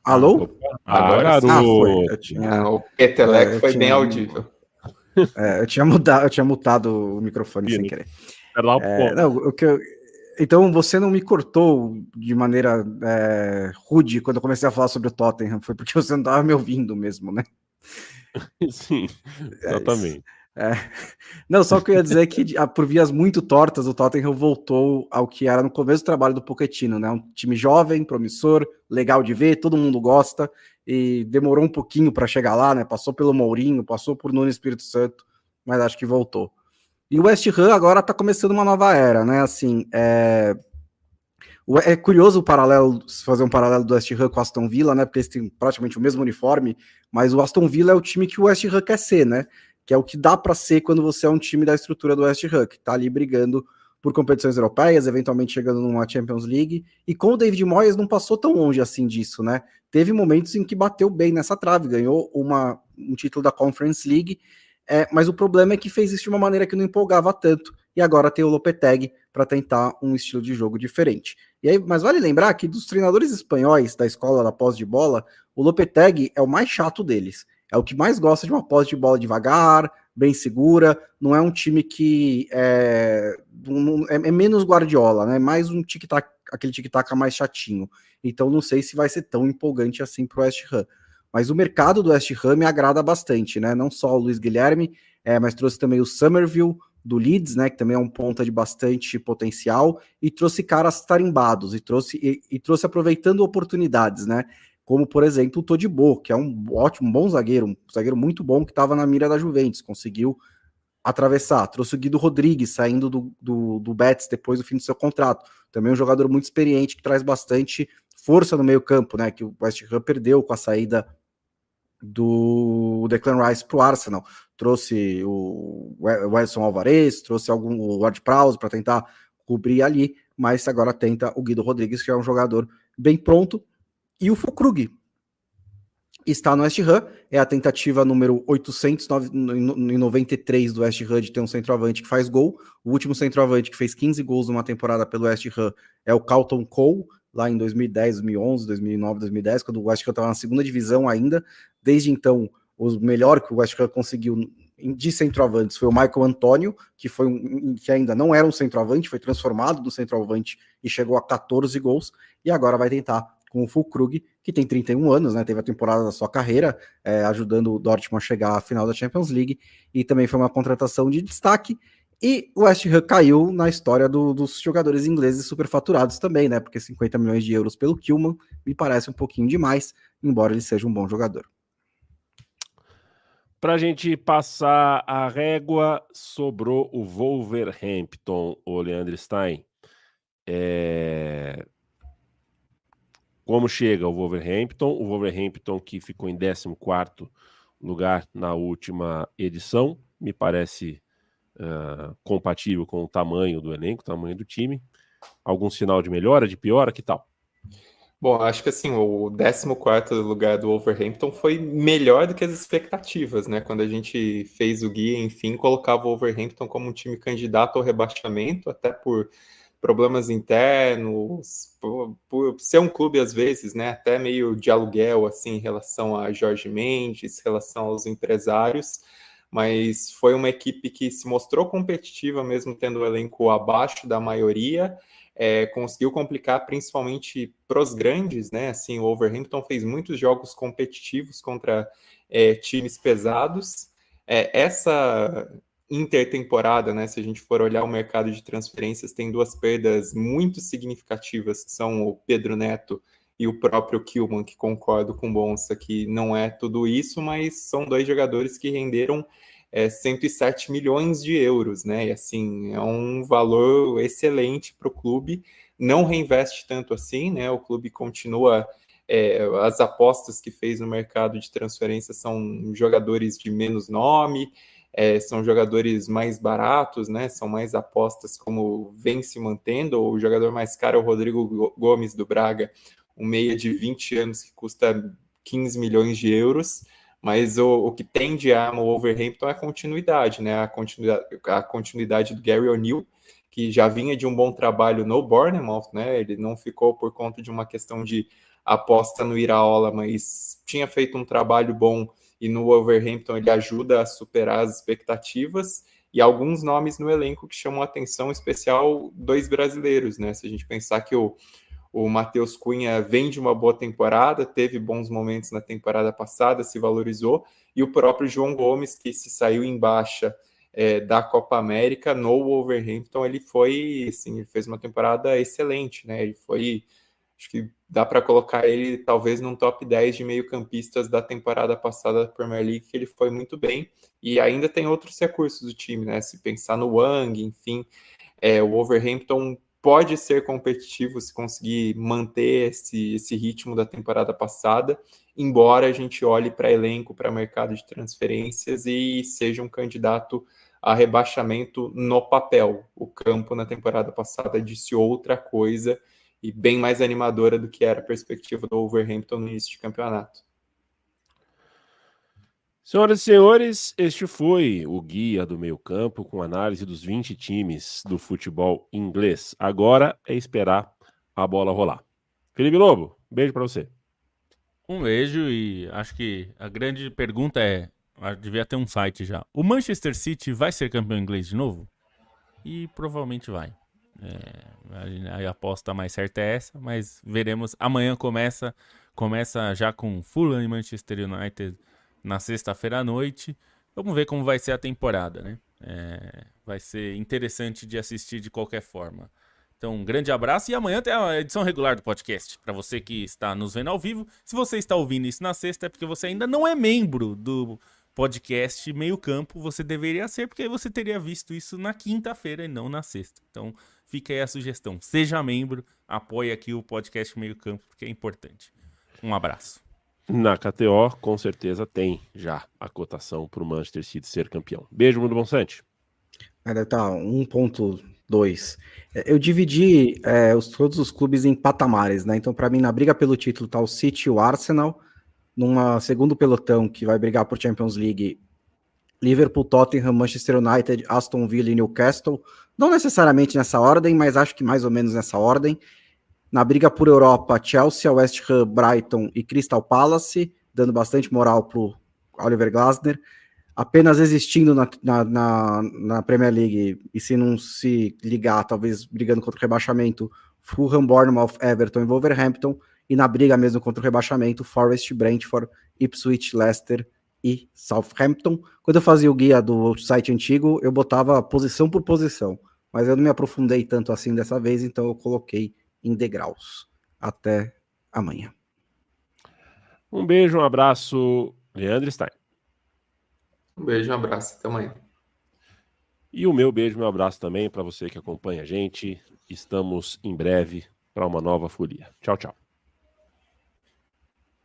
Alô? Agora sim. Foi. O Peteleco foi bem audível. Eu tinha mutado o microfone sem querer. Então você não me cortou de maneira rude quando eu comecei a falar sobre o Tottenham, foi porque você não estava me ouvindo mesmo, né? Sim, exatamente. Não, só o que eu ia dizer é que por vias muito tortas o Tottenham voltou ao que era no começo do trabalho do Pochettino, né? Um time jovem, promissor, legal de ver, todo mundo gosta, e demorou um pouquinho para chegar lá, né? Passou pelo Mourinho, passou por Nuno Espírito Santo, mas acho que voltou. E o West Ham agora está começando uma nova era, né? Assim, é curioso fazer um paralelo do West Ham com o Aston Villa, né? Porque eles têm praticamente o mesmo uniforme, mas o Aston Villa é o time que o West Ham quer ser, né? Que é o que dá para ser quando você é um time da estrutura do West Ham, que está ali brigando por competições europeias, eventualmente chegando numa Champions League. E com o David Moyes não passou tão longe assim disso, né? Teve momentos em que bateu bem nessa trave, ganhou um título da Conference League, mas o problema é que fez isso de uma maneira que não empolgava tanto. E agora tem o Lopetegui para tentar um estilo de jogo diferente. E aí, mas vale lembrar que dos treinadores espanhóis da escola da posse de bola, o Lopetegui é o mais chato deles. É o que mais gosta de uma posse de bola devagar, bem segura. Não é um time que é menos Guardiola, né? Mais um tic-tac, aquele tic-tac mais chatinho. Então não sei se vai ser tão empolgante assim para o West Ham. Mas o mercado do West Ham me agrada bastante, né? Não só o Luiz Guilherme, mas trouxe também o Somerville do Leeds, né? Que também é um ponta de bastante potencial, e trouxe caras tarimbados, e trouxe aproveitando oportunidades, né? Como, por exemplo, o Todibo, que é um bom zagueiro, um zagueiro muito bom que estava na mira da Juventus, conseguiu atravessar. Trouxe o Guido Rodrigues, saindo do Betis depois do fim do seu contrato. Também um jogador muito experiente, que traz bastante força no meio campo, né? Que o West Ham perdeu com a saída do Declan Rice para o Arsenal. Trouxe o Edson Alvarez, trouxe o Ward-Prowse para tentar cobrir ali, mas agora tenta o Guido Rodrigues, que é um jogador bem pronto. E o Füllkrug está no West Ham, é a tentativa número 893 do West Ham de ter um centroavante que faz gol. O último centroavante que fez 15 gols numa temporada pelo West Ham é o Carlton Cole, lá em 2010, 2011, 2009, 2010, quando o West Ham estava na segunda divisão ainda. Desde então, o melhor que o West Ham conseguiu de centroavantes foi o Michael Antonio, que ainda não era um centroavante, foi transformado do centroavante e chegou a 14 gols, e agora vai tentar com o Füllkrug, que tem 31 anos, né? Teve a temporada da sua carreira, ajudando o Dortmund a chegar à final da Champions League, e também foi uma contratação de destaque. E o West Ham caiu na história dos jogadores ingleses superfaturados também, né? Porque 50 milhões de euros pelo Kilman me parece um pouquinho demais, embora ele seja um bom jogador. Para a gente passar a régua, sobrou o Wolverhampton, o Leandro Stein. Como chega o Wolverhampton? O Wolverhampton que ficou em 14º lugar na última edição, me parece compatível com o tamanho do elenco, o tamanho do time. Algum sinal de melhora, de piora, que tal? Bom, acho que assim, o 14º lugar do Wolverhampton foi melhor do que as expectativas, né? Quando a gente fez o guia, enfim, colocava o Wolverhampton como um time candidato ao rebaixamento, até por problemas internos, por ser um clube, às vezes, né, até meio de aluguel, assim, em relação a Jorge Mendes, em relação aos empresários, mas foi uma equipe que se mostrou competitiva, mesmo tendo o elenco abaixo da maioria, conseguiu complicar principalmente para os grandes, né, assim, o Wolverhampton fez muitos jogos competitivos contra times pesados. Essa intertemporada, né, se a gente for olhar o mercado de transferências, tem duas perdas muito significativas, que são o Pedro Neto e o próprio Kilman, que concordo com o Bonsa que não é tudo isso, mas são dois jogadores que renderam 107 milhões de euros, né? E assim, é um valor excelente para o clube, não reinveste tanto assim, né? O clube continua, as apostas que fez no mercado de transferência são jogadores de menos nome, são jogadores mais baratos, né? São mais apostas como vem se mantendo. O jogador mais caro é o Rodrigo Gomes do Braga, um meia de 20 anos que custa 15 milhões de euros, mas o que tem de arma o Wolverhampton é a continuidade, né? A continuidade do Gary O'Neill, que já vinha de um bom trabalho no Bournemouth, né? Ele não ficou por conta de uma questão de aposta no Iraola, mas tinha feito um trabalho bom, e no Wolverhampton ele ajuda a superar as expectativas, e alguns nomes no elenco que chamam a atenção, em especial dois brasileiros, né? Se a gente pensar que o Matheus Cunha vem de uma boa temporada, teve bons momentos na temporada passada, se valorizou, e o próprio João Gomes, que se saiu em baixa da Copa América no Wolverhampton, ele foi, assim, ele fez uma temporada excelente, né? Ele foi, acho que dá para colocar ele talvez num top 10 de meio-campistas da temporada passada da Premier League, que ele foi muito bem, e ainda tem outros recursos do time, né? Se pensar no Wang, enfim, o Wolverhampton pode ser competitivo se conseguir manter esse ritmo da temporada passada, embora a gente olhe para elenco, para mercado de transferências e seja um candidato a rebaixamento no papel. O campo na temporada passada disse outra coisa e bem mais animadora do que era a perspectiva do Wolverhampton no início de campeonato. Senhoras e senhores, este foi o Guia do Meio-Campo com análise dos 20 times do futebol inglês. Agora é esperar a bola rolar. Felipe Lobo, beijo para você. Um beijo, e acho que a grande pergunta devia ter um site já. O Manchester City vai ser campeão inglês de novo? E provavelmente vai. A aposta mais certa é essa, mas veremos. Amanhã começa já com Fulham e Manchester United na sexta-feira à noite. Vamos ver como vai ser a temporada, né? Vai ser interessante de assistir de qualquer forma. Então, um grande abraço, e amanhã tem a edição regular do podcast, para você que está nos vendo ao vivo. Se você está ouvindo isso na sexta, é porque você ainda não é membro do podcast Meio Campo. Você deveria ser, porque aí você teria visto isso na quinta-feira e não na sexta. Então, fica aí a sugestão. Seja membro, apoie aqui o podcast Meio Campo, porque é importante. Um abraço. Na KTO, com certeza, tem já a cotação para o Manchester City ser campeão. Beijo, Mundo Bonsante. Deve estar 1.2. Eu dividi todos os clubes em patamares, né? Então, para mim, na briga pelo título tá o City e o Arsenal. Numa segundo pelotão que vai brigar por Champions League, Liverpool, Tottenham, Manchester United, Aston Villa e Newcastle. Não necessariamente nessa ordem, mas acho que mais ou menos nessa ordem. Na briga por Europa, Chelsea, West Ham, Brighton e Crystal Palace, dando bastante moral pro Oliver Glasner. Apenas existindo na Premier League, e se não se ligar, talvez brigando contra o rebaixamento, Fulham, Bournemouth, Everton e Wolverhampton. E na briga mesmo contra o rebaixamento, Forest, Brentford, Ipswich, Leicester e Southampton. Quando eu fazia o guia do site antigo, eu botava posição por posição, mas eu não me aprofundei tanto assim dessa vez, então eu coloquei em degraus. Até amanhã. Um beijo, um abraço, Leandro Stein. Um beijo, um abraço, até amanhã. E o meu beijo, meu abraço também para você que acompanha a gente. Estamos em breve para uma nova folia. Tchau, tchau.